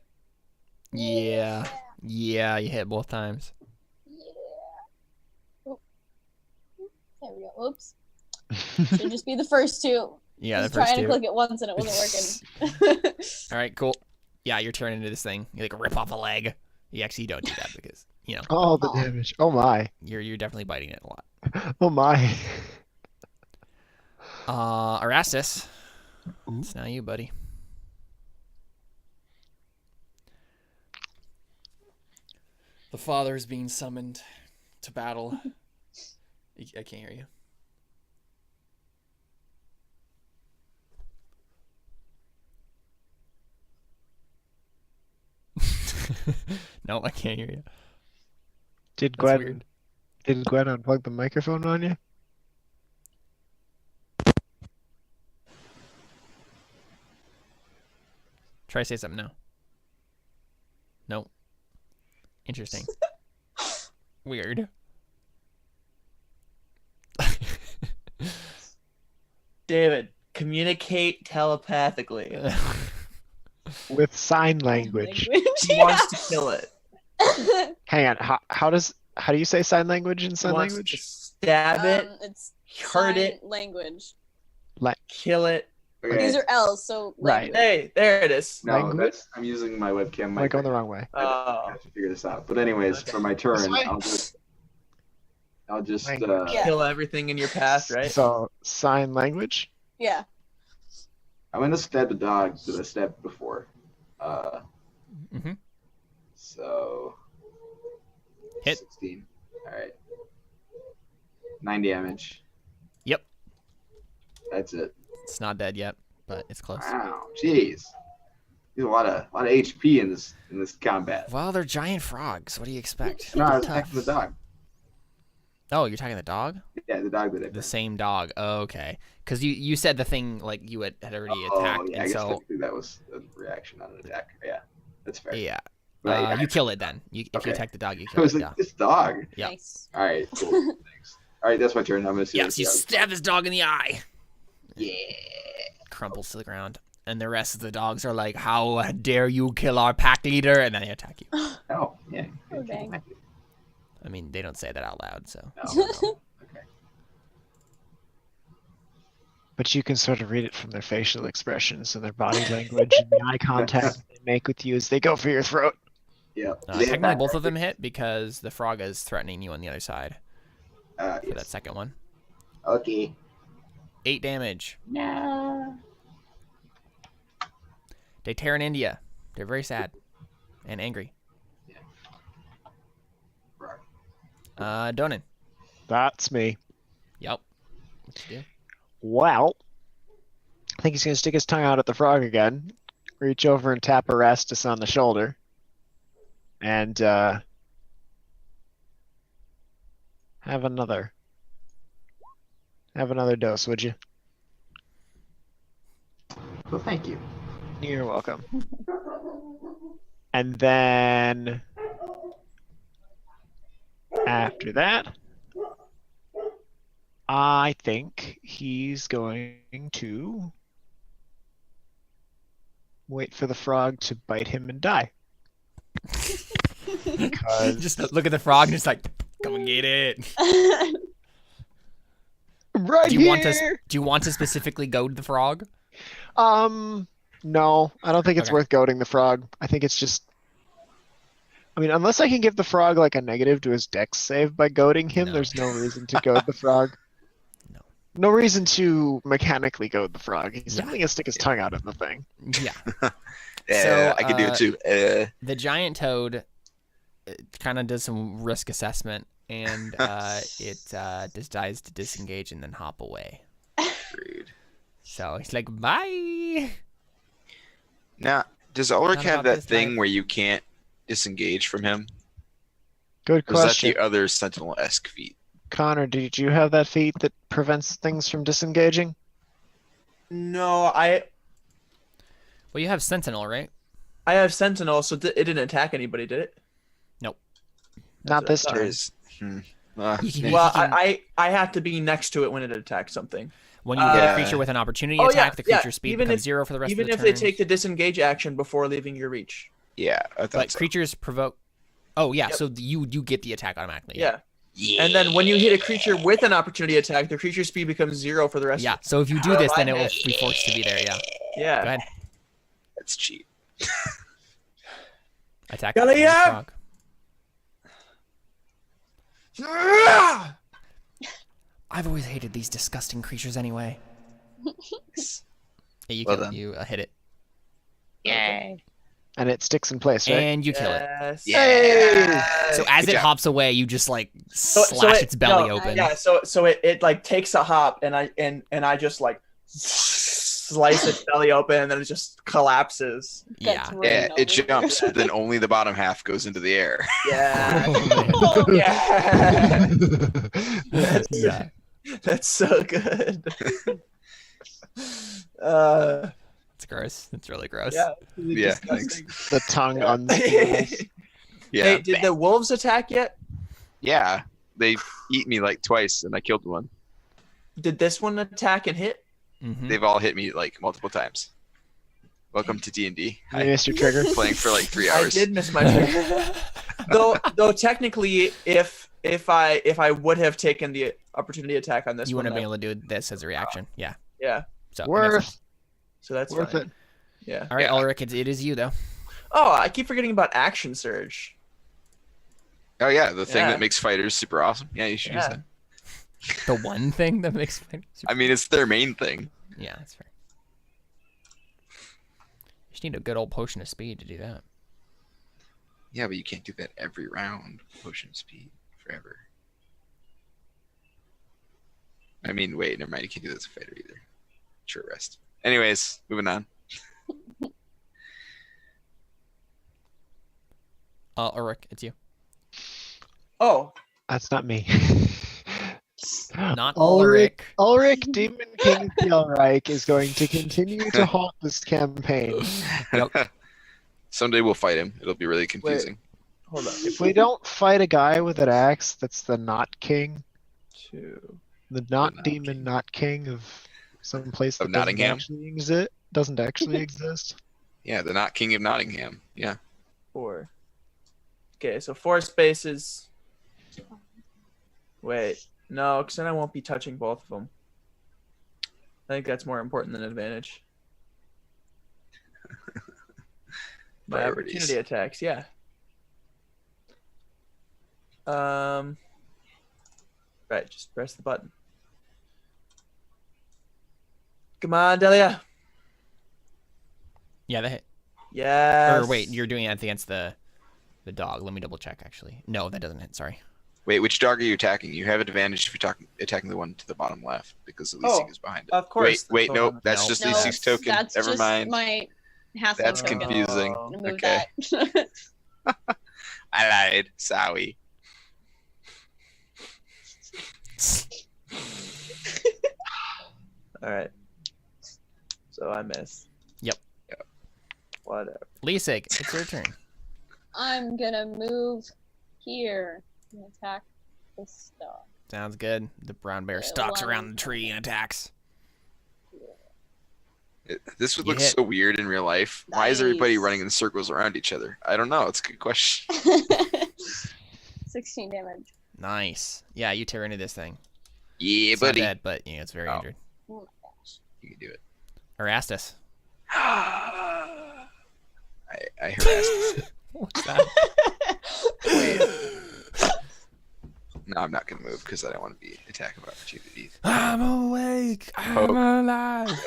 Yeah. Yeah, you hit both times. Yeah. Oh. There we go. Oops. Should just be the first two. Yeah, the Just first trying to two. click it once and it wasn't working. All right, cool. Yeah, you're turning into this thing. You like rip off a leg. You actually don't do that because Oh, the damage. Oh my. you're definitely biting it a lot. Oh my. Erastus. It's now you, buddy. The father is being summoned to battle. I can't hear you. No, I can't hear you. Did That's Gwen weird. unplug the microphone on you? Try to say something now. No. Interesting. Weird. David, communicate telepathically. With sign language. He wants to kill it. Hang on. How do you say sign language in He sign wants to language? stab it, It's hurt sign it, language. kill it. These are L's, so Right. language. Hey, there it is. No, Language? I'm using my webcam. Am I going the wrong way? Oh, I have to figure this out. But anyways, Okay. for my turn, This way? I'll just Language. Yeah. kill everything in your path, right? So sign language. Yeah. I'm gonna stab the dog that I stabbed before. Mm-hmm. So Hit. 16. All right. 9 damage. Yep. That's it. It's not dead yet, but it's close. Wow. Jeez. There's a lot of HP in this combat. Well, they're giant frogs. What do you expect? No, I They're was attacking the tough. dog. Oh, you're talking the dog? Yeah, the dog that I The same dog. Oh, okay. Because you said the thing like you had already attacked, Oh, yeah, I and guess so technically that was a reaction on an attack. Yeah, that's fair. yeah, But I you kill it then. If Okay. you attack the dog, you I kill was it. like, Yeah. this dog. Yeah. Nice. All right, cool. Thanks. All right, that's my turn. I'm gonna see. Yes, you what the stab this dog in the eye. Yeah. Crumples to the ground, and the rest of the dogs are like, "How dare you kill our pack leader?" And then they attack you. Oh, yeah. Oh, dang. I mean, they don't say that out loud, so. No. Okay. But you can sort of read it from their facial expressions and their body language and the eye contact they make with you as they go for your throat. Yeah. Technically, both of them hit because the frog is threatening you on the other side for that Yes. second one. Okay. 8 damage. No. They tear in India. They're very sad and angry. Donan. That's me. Yep. What you do? Well, I think he's going to stick his tongue out at the frog again, reach over and tap Erastus on the shoulder, and have another dose, would you? Well, thank you. You're welcome. And then after that, I think he's going to wait for the frog to bite him and die. Because Just look at the frog and just like, come and get it. right Do you here. do you want to specifically goad the frog? No, I don't think it's Okay. worth goading the frog. I think it's just. I mean, unless I can give the frog like a negative to his dex save by goading him, No. there's no reason to goad the frog. No. No reason to mechanically goad the frog. He's Yeah. simply gonna stick his tongue out at the thing. Yeah. Yeah, So, I can do it too. The giant toad kind of does some risk assessment, and it decides to disengage and then hop away. Rude. So he's like, bye. Now, does Ulrich Not have about that this thing life. where you can't disengage from him? Good Or is that question. the other Sentinel-esque feat? Connor, did you have that feat that prevents things from disengaging? No, Well, you have Sentinel, right? I have Sentinel, so it didn't attack anybody, did it? Nope. Not what I this thought. turn. There's, Well, I have to be next to it when it attacks something. When you hit a Yeah. creature with an opportunity Oh, attack, yeah, the yeah. creature speed Even becomes if- 0 for the rest Even of the if turn. they take the disengage action before leaving your reach. yeah, I thought But so. creatures provoke. Oh yeah, Yep. so you get the attack automatically. Yeah. Yeah. And then when you hit a creature with an opportunity attack, the creature speed becomes 0 for the rest Yeah. of So if you do this, then it will be forced to be there. Yeah. Yeah. Go ahead. That's cheap. Attack. Gotta the yap! frog. I've always hated these disgusting creatures anyway. Yeah, you Well kill it. done. You hit it, And it sticks in place, right? and you kill it. Yes. Yeah. So as Good it job. hops away, you just like So slash it- its belly no, open. Yeah, so it like takes a hop and I just like slice its belly open and then it just collapses. Yeah. That's Yeah, right it over. jumps, but then only the bottom half goes into the air. Yeah. Oh, yeah. Yeah. That's so good. It's gross. It's really gross. Yeah. Really Yeah, disgusting. The tongue on the Yeah. Hey, did the wolves attack yet? Yeah. They eat me like twice, and I killed one. Did this one attack and hit? Mhm. They've all hit me like multiple times. Welcome to D&D. You missed your trigger. Playing for like 3 I hours. did miss my trigger. though technically, if I would have taken the opportunity attack on this You one, wouldn't have been able to do this as a reaction. Yeah. yeah, So it makes Worth, sense. so that's worth fine. it. Yeah. All right, Yeah. Ulrich, it is you though. Oh, I keep forgetting about action surge. Oh yeah, the thing Yeah. that makes fighters super awesome. Yeah, you should use Yeah. that. The one thing that makes I mean, it's their main thing. yeah, that's fair. You just need a good old potion of speed to do that. Yeah, but you can't do that every round. Potion speed forever. I mean, wait, never mind. You can't do that as a fighter either. Short rest. Anyways, moving on. Ulrich, it's you. Oh, That's not me. Not Ulrich. Ulrich. Ulrich, Demon King Thielreich, is going to continue to haunt this campaign. Yep. Someday we'll fight him. It'll be really confusing. hold on. If we don't fight a guy with an axe that's the not king, Two. the not not demon, king. not king of some place Of that Nottingham? doesn't actually exist. Yeah, the not king of Nottingham. Yeah. 4. Okay, so 4 spaces. Wait, no, because then I won't be touching both of them. I think that's more important than advantage. My Priorities. opportunity attacks, yeah. Right, just press the button. Come on, Delia. Yeah, that hit. Yes. Or wait, you're doing it against the dog. Let me double check. Actually, no, that doesn't hit. Sorry. Wait, which dog are you attacking? You have advantage if you're attacking the one to the bottom left because Leasing Oh, is behind it. of course. Wait, Hold no, on. that's No. just No, Leasing's token. That's Never just mind. my hassle That's token. confusing. Oh. Remove Okay. that. I lied. Sorry. All right. So I miss. Yep. Whatever. Lisig, it's your turn. I'm gonna move here and attack this dog. Sounds good. The brown bear Yeah, stalks one. around the tree and attacks. This would You look hit. so weird in real life. Why is everybody Nice. running in circles around each other? I don't know. It's a good question. 16 damage. Nice. Yeah, you tear into this thing. Yeah, It's not buddy. dead, but it's very Oh. injured. Oh my gosh. You can do it. Erastus. I harassed it. What's that? No, I'm not going to move because I don't want to be attack of opportunities. I'm awake. I'm Poke. alive.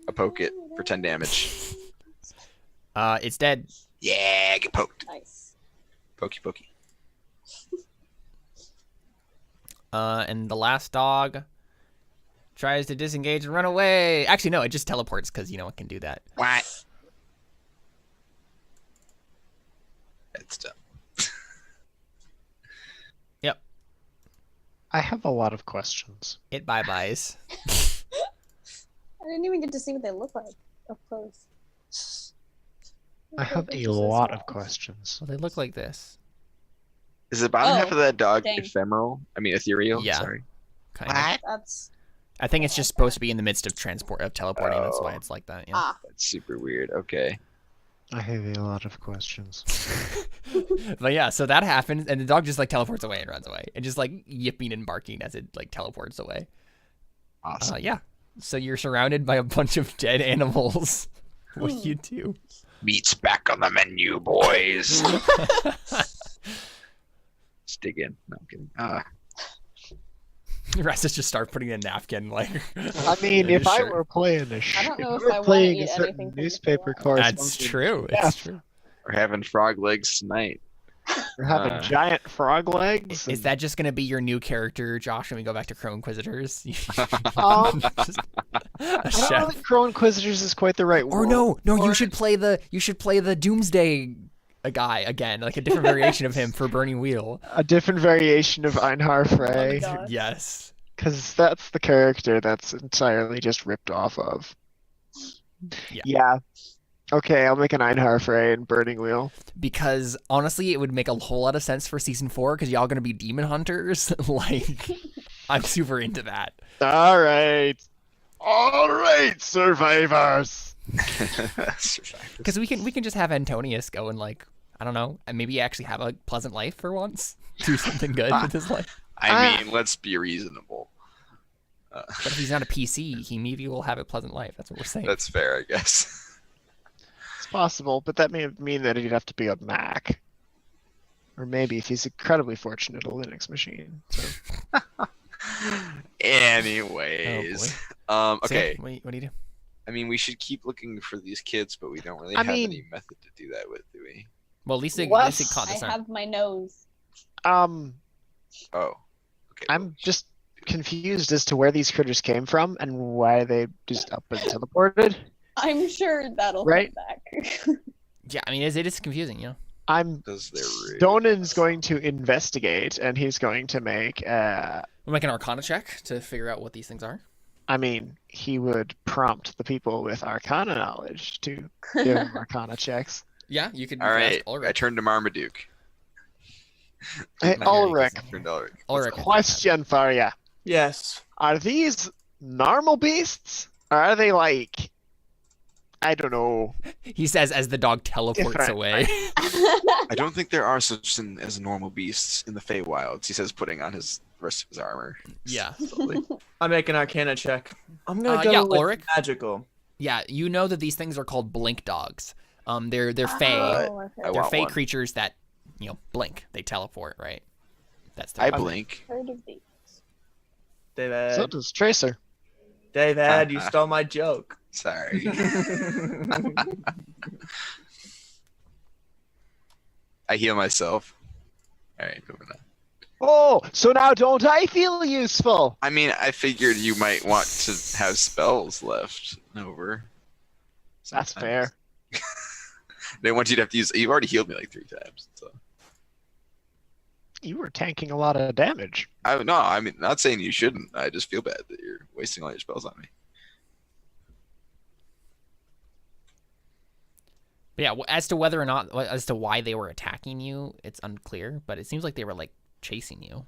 I poke it for 10 damage. It's dead. Yeah, get poked. Nice. Pokey, pokey. And the last dog tries to disengage and run away. Actually, no, it just teleports because you know it can do that. What? That's dumb. Yep. I have a lot of questions. It bye-byes. I didn't even get to see what they look like up close. I have a lot of questions. Well, they look like this. Is the bottom half Oh, of that dog dang. ephemeral? I mean, ethereal? Yeah. Sorry. Kind of. That's I think it's just supposed to be in the midst of teleporting. That's why Oh. it's like that. Yeah. ah. That's super weird. Okay. I have a lot of questions. But yeah, so that happens, and the dog just like teleports away and runs away, and just like yipping and barking as it like teleports away. Awesome. Yeah. So you're surrounded by a bunch of dead animals. What do you do? Meat's back on the menu, boys. Let's dig in. No, I'm kidding. The rest is just start putting a napkin like. I mean, in if his I shirt. were playing a I don't know if if we I were wanna playing eat a certain anything from the newspaper Feywild. correspondent, That's true. Yeah. It's true. We're having frog legs tonight. We're having giant frog legs. Is and- that just gonna be your new character, Josh, when we go back to Crow Inquisitors? Um, Just a I don't know chef. that Crow Inquisitors is quite the right Or word. no, for you it. should play the Doomsday guy again, like a different variation of him for Burning Wheel. A different variation of Einhar Oh Frey, my gosh. Yes. because that's the character that's entirely just ripped off of. Yeah. Okay, I'll make an Einhar Frey and Burning Wheel. Because honestly, it would make a whole lot of sense for season 4 because y'all gonna be demon hunters. Like, I'm super into that. All right, survivors. Because we can just have Antonius go and like, I don't know, and maybe actually have a pleasant life for once. Do something good with his life. I mean, let's be reasonable. But if he's not a PC, he maybe will have a pleasant life. That's what we're saying. That's fair, I guess. It's possible, but that may mean that he'd have to be a Mac, or maybe if he's incredibly fortunate, a Linux machine. So. Anyways, So, okay. yeah, what do you do? I mean, we should keep looking for these kids, but we don't really I have mean- any method to do that with, do we? Well, Lisa What? caught I this. have my nose. Oh, okay. I'm just confused as to where these critters came from and why they just up and teleported. I'm sure that'll Right. come back. Yeah, I mean, it is confusing, you know. I'm Does their Donan's going to investigate, and he's going to make. We'll make an Arcana check to figure out what these things are. I mean, he would prompt the people with Arcana knowledge to give him Arcana checks. Yeah, you could. All right, ask Ulrich. I turned to Marmaduke. Hey, Not Ulrich, I turned to Ulrich. Ulrich. question for you: Yes. Are these normal beasts, or are they like, I don't know? He says as the dog teleports Different, away. I don't think there are such thing as normal beasts in the Feywilds. He says, putting on his rest of his armor. Yeah. Slowly. I make an Arcana check. I'm gonna go yeah, with Ulrich? magical. Yeah, you know that these things are called blink dogs. They're fey. Oh, okay. I They're want fey one. creatures that, blink. They teleport, right? That's the I blink. Heard of these. David. So does Tracer. David, you stole my joke. Sorry. I heal myself. All right, moving on. Oh, so now don't I feel useful? I mean, I figured you might want to have spells left over. That's sometimes. fair. They want you to have to use. You've already healed me like 3 times. So You were tanking a lot of damage. no, I mean, not saying you shouldn't. I just feel bad that you're wasting all your spells on me. But yeah, as to why they were attacking you, it's unclear. But it seems like they were like chasing you.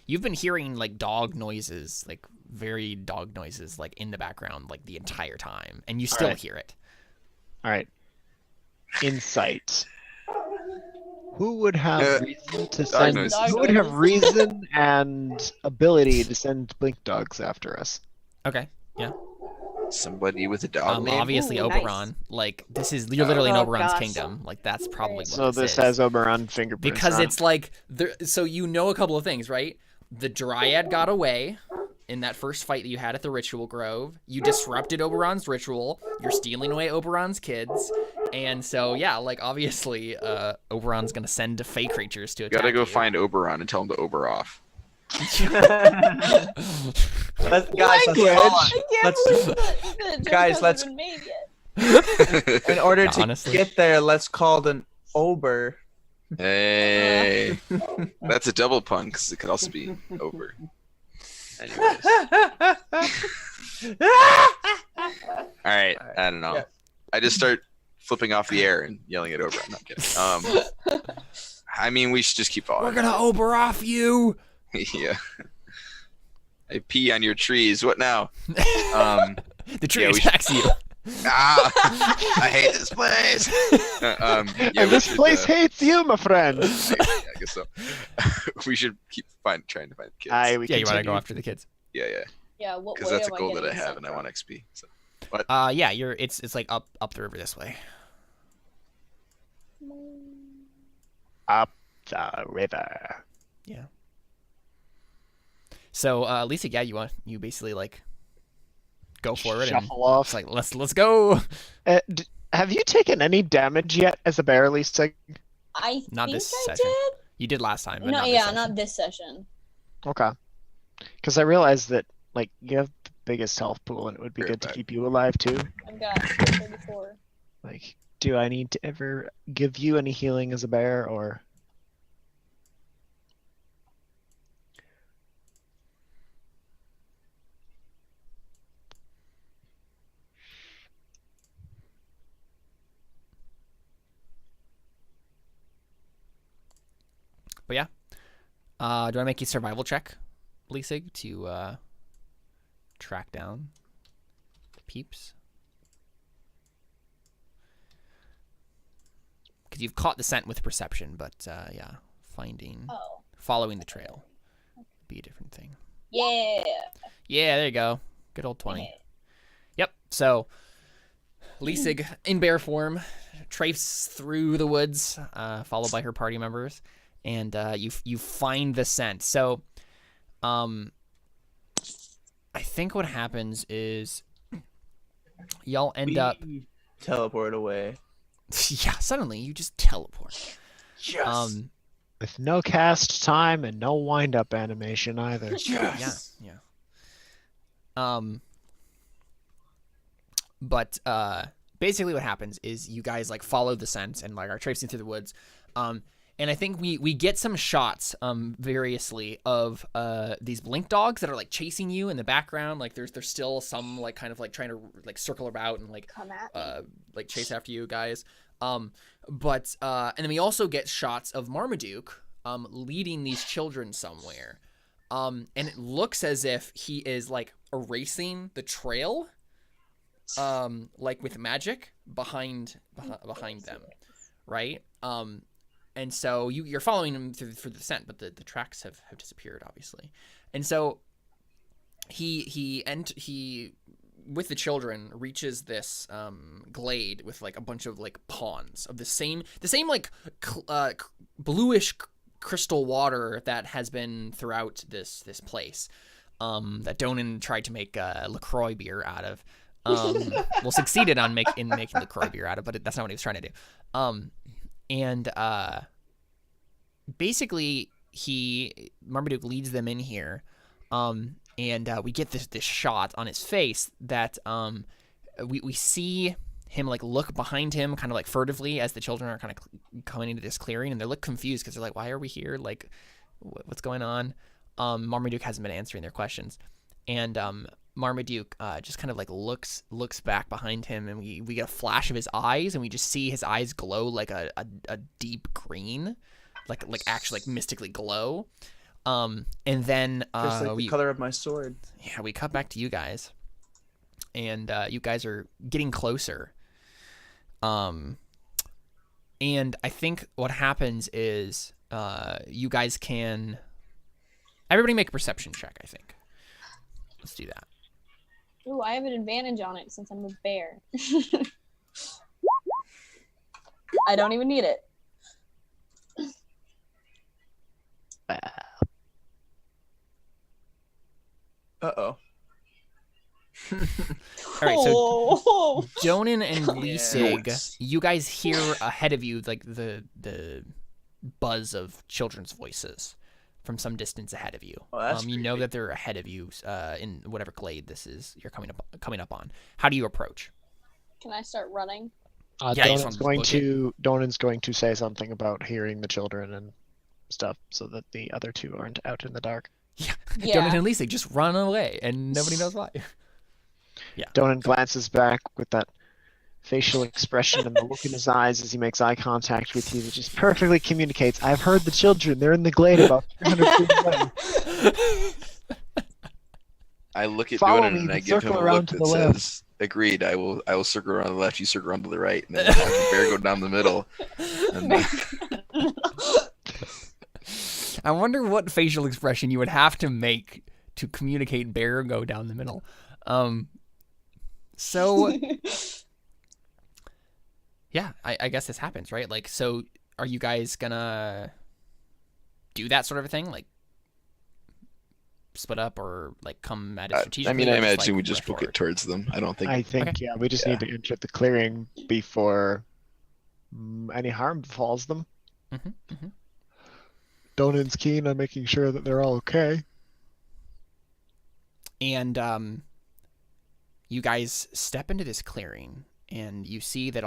You've been hearing like dog noises, like very dog noises, like in the background, like the entire time, and you still hear it. All right. Insight. Who would have reason to send? noises. Who would have reason and ability to send blink dogs after us? Okay. Yeah. Somebody with a dog name. Obviously, Ooh, Oberon. nice. Like you're literally in Oh, Oberon's gosh. kingdom. Like that's probably what So this is. has Oberon fingerprints. Because on it's like so you know a couple of things, right? The Dryad got away in that first fight that you had at the Ritual Grove. You disrupted Oberon's ritual. You're stealing away Oberon's kids. And so, yeah, like, obviously, Oberon's gonna send fey creatures to attack Gotta go you. find Oberon and tell him to Ober off. Guys, let's hold on. I can't Let's- believe that joke Guys, hasn't let's- been made yet. In order to Honestly. get there, let's call an Ober. Hey, that's a double pun because it could also be over. Anyways, all right. I don't know. Yeah. I just start flipping off the air and yelling at Oberon. No, I'm kidding. I mean, we should just keep following. We're gonna Ober off you! Yeah. I pee on your trees. What now? The tree Yeah, we attacks you. I hate this place. Yeah, and we this should, place hates you, my friend. I guess so. We should keep trying to find kids. Yeah, you wanna go after the kids. Yeah. Yeah, what Because way that's a am goal that I getting have, sent and I from? want XP. So. Yeah, it's like up the river this way. Up the river. Yeah. So, Lisa, yeah, you basically like go forward and Shuffle off. it's like let's go. Have you taken any damage yet as a bear, Lisa? I Not think this I session. did. You did last time, but No, not yeah, this session. not this session. Okay. Because I realized that like you have the biggest health pool, and it would be Right good to back. keep you alive too. I've got 34. Like, do I need to ever give you any healing as a bear, or? But yeah. Do I make a survival check, Leesig, to track down the peeps? Because you've caught the scent with perception, but yeah, Oh. following the trail would be a different thing. Yeah. Yeah, there you go. Good old 20. Yep. So, Leesig, in bear form, traipses through the woods, followed by her party members, and you find the scent. So, I think what happens is y'all end up. Teleport away. Yeah, suddenly you just teleport. Yes. With no cast time and no wind-up animation either. Yes. Yeah. But basically what happens is you guys like follow the scent and like are traipsing through the woods. And I think we get some shots variously of these blink dogs that are like chasing you in the background. Like there's still some like kind of like trying to like circle about and like Come at me. like chase after you guys. And then we also get shots of Marmaduke leading these children somewhere. And it looks as if he is like erasing the trail like with magic behind them, right? And so you're following him through the scent, but the tracks have disappeared, obviously. And so he with the children reaches this glade with like a bunch of like ponds of the same like bluish crystal water that has been throughout this place that Donan tried to make LaCroix beer out of. Well, succeeded in making LaCroix beer out of, but that's not what he was trying to do. And basically Marmaduke leads them in here, and we get this shot on his face that we see him like look behind him kind of like furtively as the children are kind of coming into this clearing, and they look confused because they're like, why are we here? Like, what's going on? Marmaduke hasn't been answering their questions, and Marmaduke just kind of like looks back behind him, and we get a flash of his eyes, and we just see his eyes glow like a deep green, like actually like mystically glow. And then Just like the color of my sword. Yeah, we cut back to you guys, and you guys are getting closer. And I think what happens is you guys can. Everybody make a perception check. I think. Let's do that. Ooh, I have an advantage on it since I'm a bear. I don't even need it. Uh-oh. All right, so Oh. Donan and Leesig, Yes. you guys hear ahead of you like the buzz of children's voices from some distance ahead of you. Oh, that's you know creepy. that they're ahead of you in whatever glade this is you're coming up on. How do you approach? Can I start running? Yeah, you just want to Donan's going to say something about hearing the children and stuff, so that the other two aren't out in the dark. Yeah, Yeah. Donan and Leesig just run away, and nobody knows why. Yeah. Donan glances back with that facial expression and the look in his eyes as he makes eye contact with you, that just perfectly communicates, I've heard the children. They're in the glade about 300 feet away. I look at Follow Donan me, and I but give him a circle around look to that the left. says, "Agreed. I will circle around to the left. You circle around to the right, and then have the bear go down the middle." And, I wonder what facial expression you would have to make to communicate bear go down the middle. So yeah, I guess this happens, right? Like, so are you guys gonna do that sort of a thing, like split up or like come at it strategically? I mean, or I just, imagine like, we just rush book forward? it towards them. I don't think. I think, Okay. yeah, we just need to enter the clearing before any harm befalls them. Mm-hmm. Donan's keen on making sure that they're all okay. And you guys step into this clearing, and you see that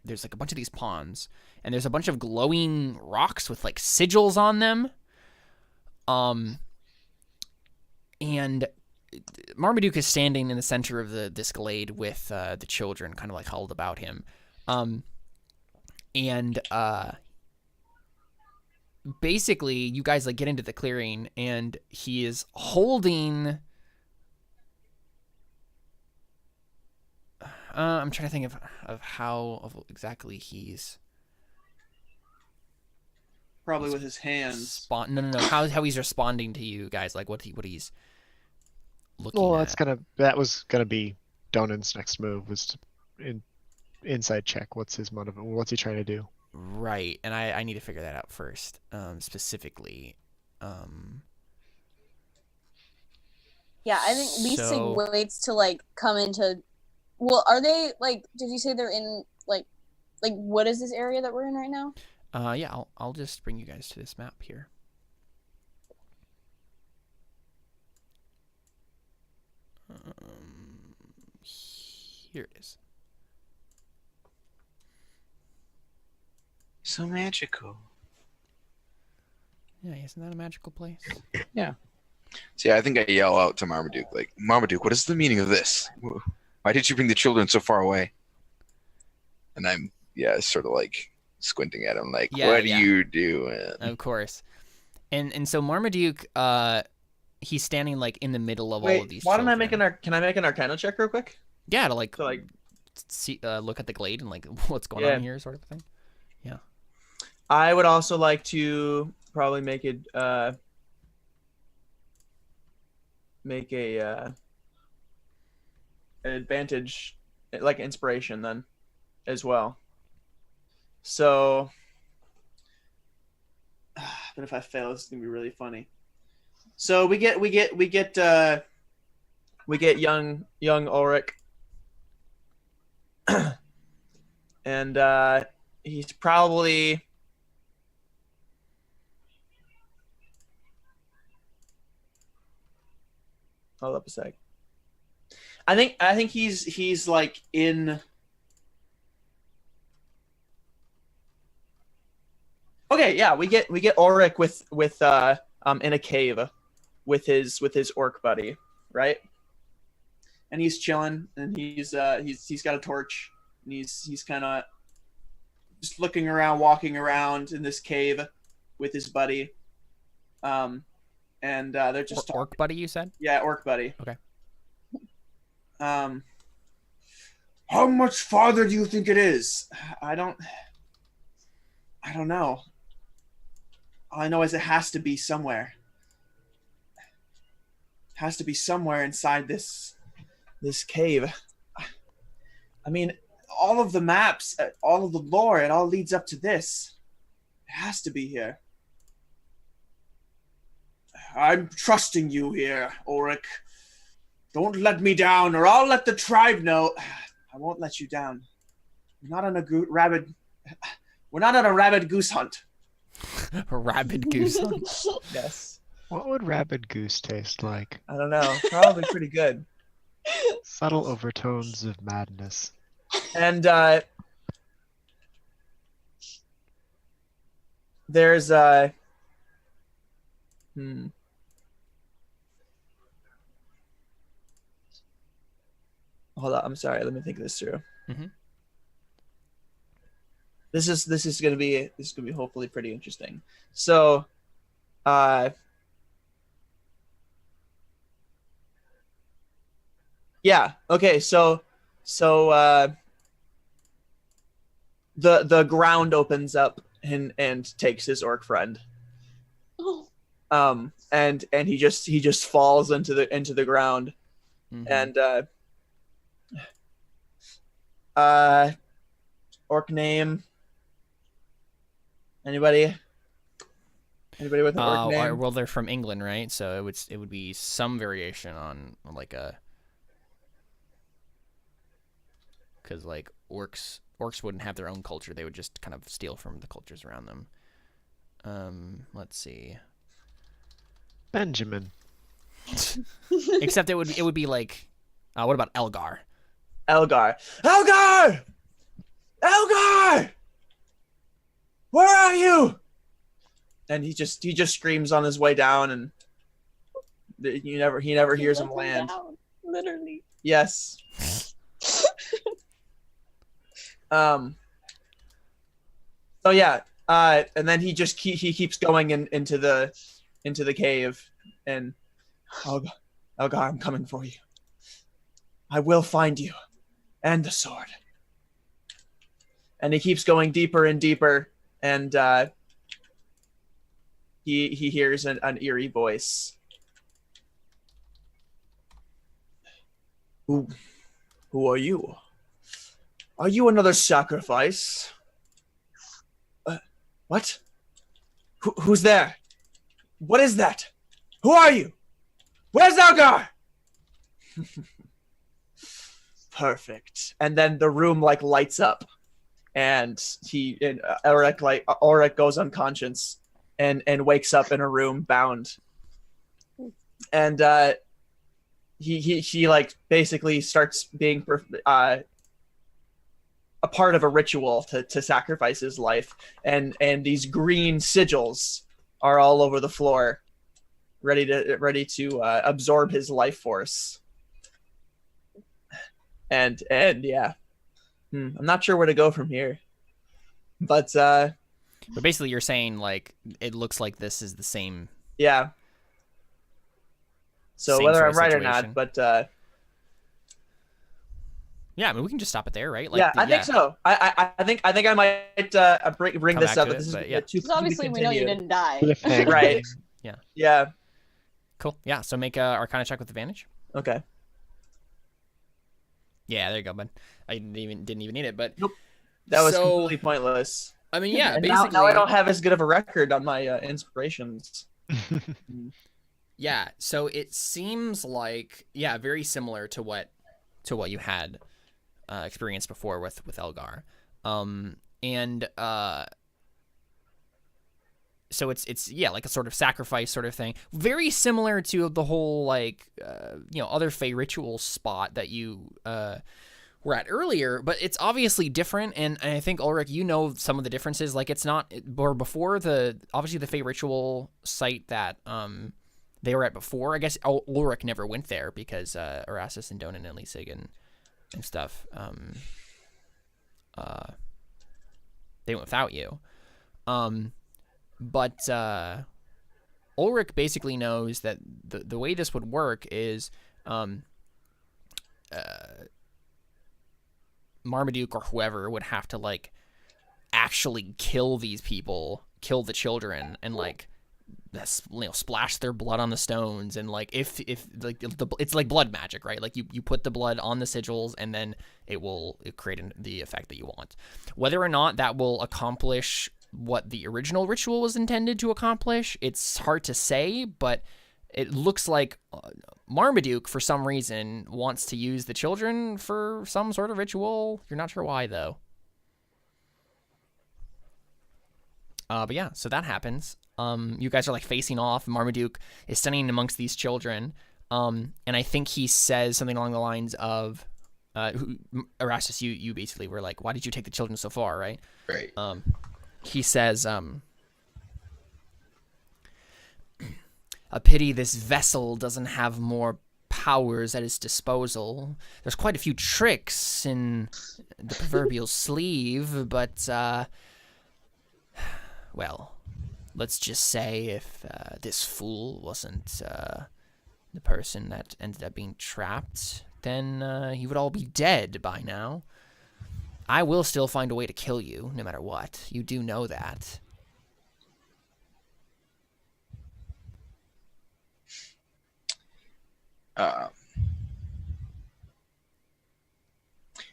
there's like a bunch of these ponds, and there's a bunch of glowing rocks with like sigils on them. And Marmaduke is standing in the center of this glade with the children kind of like huddled about him. And basically you guys like get into the clearing, and he is holding I'm trying to think of how exactly he's Probably with his hands. no how he's responding to you guys, like what he's looking Well, at. that was gonna be Donan's next move, was to inside check. What's his motive? What's he trying to do? Right, and I need to figure that out first, specifically. Yeah, I think Leasig So- waits to like come into. Well, are they like? Did you say they're in like what is this area that we're in right now? Yeah, I'll just bring you guys to this map here. Here it is. So magical. Yeah, isn't that a magical place? So yeah, I think I yell out to Marmaduke, like, "Marmaduke, what is the meaning of this? Why did you bring the children so far away?" And I'm sort of like squinting at him, like, Yeah, "What yeah. are you doing?" Of course. And so Marmaduke, he's standing like in the middle of all of Wait, these why don't I children. make can I make an Arcana check real quick? Yeah, to like So like, see look at the glade and like what's going Yeah. on here, sort of thing. I would also like to probably make it an advantage, like inspiration then, as well. So, but if I fail, this is gonna be really funny. So we get young Ulrich, and he's probably. Hold up a sec. I think he's like in. Okay, yeah, we get Ulrich with in a cave with his orc buddy, right? and he's chilling, and he's got a torch, and he's kind of just looking around, walking around in this cave with his buddy. And they're just Orc buddy, you said? Yeah, orc buddy. Okay. How much farther do you think it is? I don't know. All I know is it has to be somewhere. It has to be somewhere inside this cave. I mean, all of the maps, all of the lore, it all leads up to this. It has to be here. I'm trusting you here, Ulrich. Don't let me down, or I'll let the tribe know. I won't let you down. We're not on a rabid goose hunt. A rabid goose hunt. Yes. What would rabid goose taste like? I don't know. Probably pretty good. Subtle overtones of madness. And there's Hold on, I'm sorry. Let me think this through. Mm-hmm. This is gonna be hopefully pretty interesting. So, yeah. Okay. So the ground opens up and takes his orc friend. Oh. And he just falls into the ground, Mm-hmm. and orc name. Anybody with an orc name? Well, they're from England, right? So it would be some variation on like a, because like orcs wouldn't have their own culture; they would just kind of steal from the cultures around them. Let's see. Benjamin. Except it would be like, what about Elgar? Elgar! Where are you? And he just screams on his way down, and he never hears him land. Down, literally. Yes. So yeah, and then he keeps going into the cave, and Elgar, I'm coming for you. I will find you, and the sword. And he keeps going deeper and deeper, and he hears an eerie voice. Who are you? Are you another sacrifice? What? Who's there? What is that? Who are you? Where's Elgar? Perfect. And then the room like lights up, and Ulrich goes unconscious and wakes up in a room bound. And he like basically starts being a part of a ritual to sacrifice his life, and these green sigils are all over the floor, ready to absorb his life force. And yeah, I'm not sure where to go from here, but basically you're saying like it looks like this is the same. Yeah. So Same whether sort I'm of right or situation. not, but yeah, I mean we can just stop it there, right? Like, yeah, I think so. I think I might bring Come this back up. to This it, is but yeah. Because obviously we know you didn't die. Cliffhanger. Right. Yeah. Cool. Yeah. So make a Arcana check with advantage. Okay. Yeah, there you go, bud. I didn't even need it, but That was So- completely pointless. I mean, yeah, And basically. now I don't have as good of a record on my inspirations. Yeah, so it seems like very similar to what you had experienced before with Elgar, and so it's like a sort of sacrifice sort of thing, very similar to the whole like other Fey ritual spot that you were at earlier, but it's obviously different, and I think Ulrich, you know some of the differences. Like it's not or before obviously the Fey ritual site that they were at before. I guess Ulrich never went there because Erastus and Donan and Lisig and stuff, they went without you. But Ulrich basically knows that the way this would work is Marmaduke or whoever would have to like actually kill these people, kill the children, and like splash their blood on the stones. And like if like it's like blood magic, right? Like you put the blood on the sigils and then it will create the effect that you want. Whether or not that will accomplish what the original ritual was intended to accomplish, it's hard to say, but it looks like Marmaduke, for some reason, wants to use the children for some sort of ritual. You're not sure why, though. But yeah, so that happens. You guys are like facing off. Marmaduke is standing amongst these children. And I think he says something along the lines of, Erastus, you basically were like, why did you take the children so far, right? Right. He says, a pity this vessel doesn't have more powers at its disposal. There's quite a few tricks in the proverbial sleeve, but, well, let's just say if this fool wasn't the person that ended up being trapped, then you would all be dead by now. I will still find a way to kill you, no matter what. You do know that.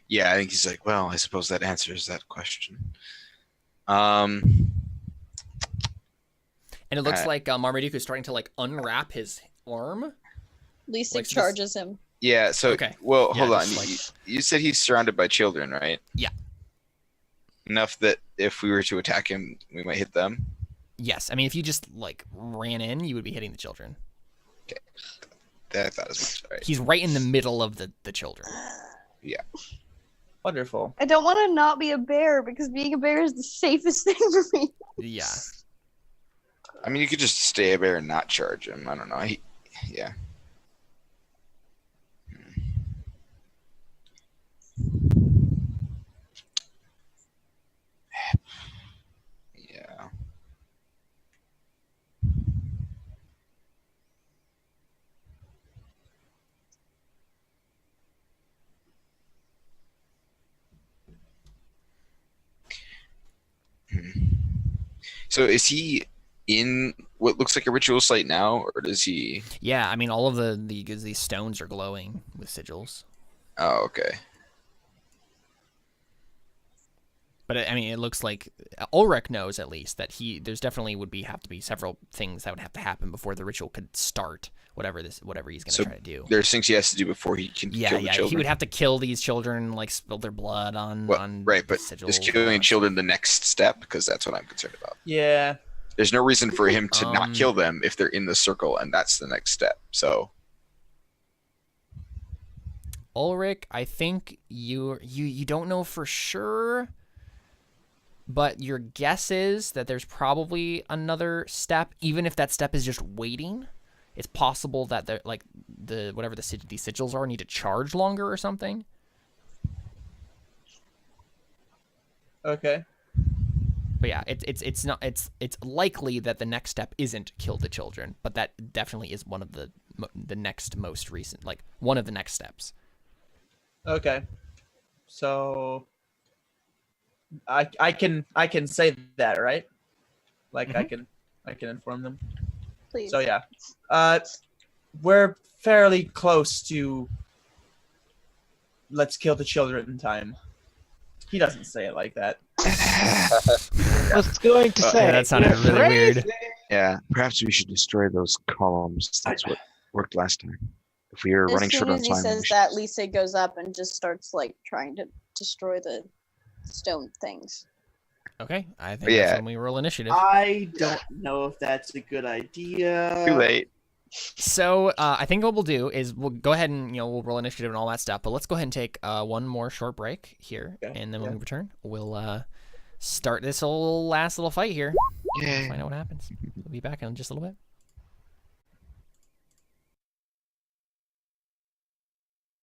Yeah, I think he's like, well, I suppose that answers that question. And it looks like Marmaduke is starting to like unwrap his arm. Lisig Like, charges him. Yeah, so, Okay. well, Yeah, hold on. just like- You said he's surrounded by children, right? Yeah. Enough that if we were to attack him, we might hit them? Yes, I mean, if you just like ran in, you would be hitting the children. Okay. I thought as much. All right. He's right in the middle of the children. Yeah. Wonderful. I don't want to not be a bear because being a bear is the safest thing for me. Yeah. I mean, you could just stay a bear and not charge him. I don't know. Yeah. Yeah. So is he in what looks like a ritual site now, or does he? Yeah, I mean, all of these stones are glowing with sigils. Oh, okay. But I mean, it looks like Ulrich knows at least that there's definitely have to be several things that would have to happen before the ritual could start. Whatever he's going to try to do. There's things he has to do before he can kill the children. He would have to kill these children, like spill their blood on right, but sigils is killing children the next step? Because that's what I'm concerned about. Yeah. There's no reason for him to not kill them if they're in the circle, and that's the next step. So Ulrich, I think you don't know for sure, but your guess is that there's probably another step, even if that step is just waiting. It's possible that they're like these sigils are need to charge longer or something. Okay. But yeah, it's likely that the next step isn't kill the children, but that definitely is one of the next most recent, like one of the next steps. Okay. So I can say that, right? Like I can inform them. Please. So yeah. We're fairly close to let's kill the children in time. He doesn't say it like that. I was going to say. That sounded really weird. yeah, perhaps we should destroy those columns. That's what worked last time. If we are As running soon short on as he time, says we should- that, Lisig goes up and just starts like trying to destroy the stone things. Okay, I think Yeah. that's when we roll initiative. I don't know if that's a good idea. Too late. So I think what we'll do is we'll go ahead and we'll roll initiative and all that stuff. But let's go ahead and take one more short break here, Okay, and then when yeah. we return, we'll start this whole last little fight here. Yay. Find out what happens. We'll be back in just a little bit.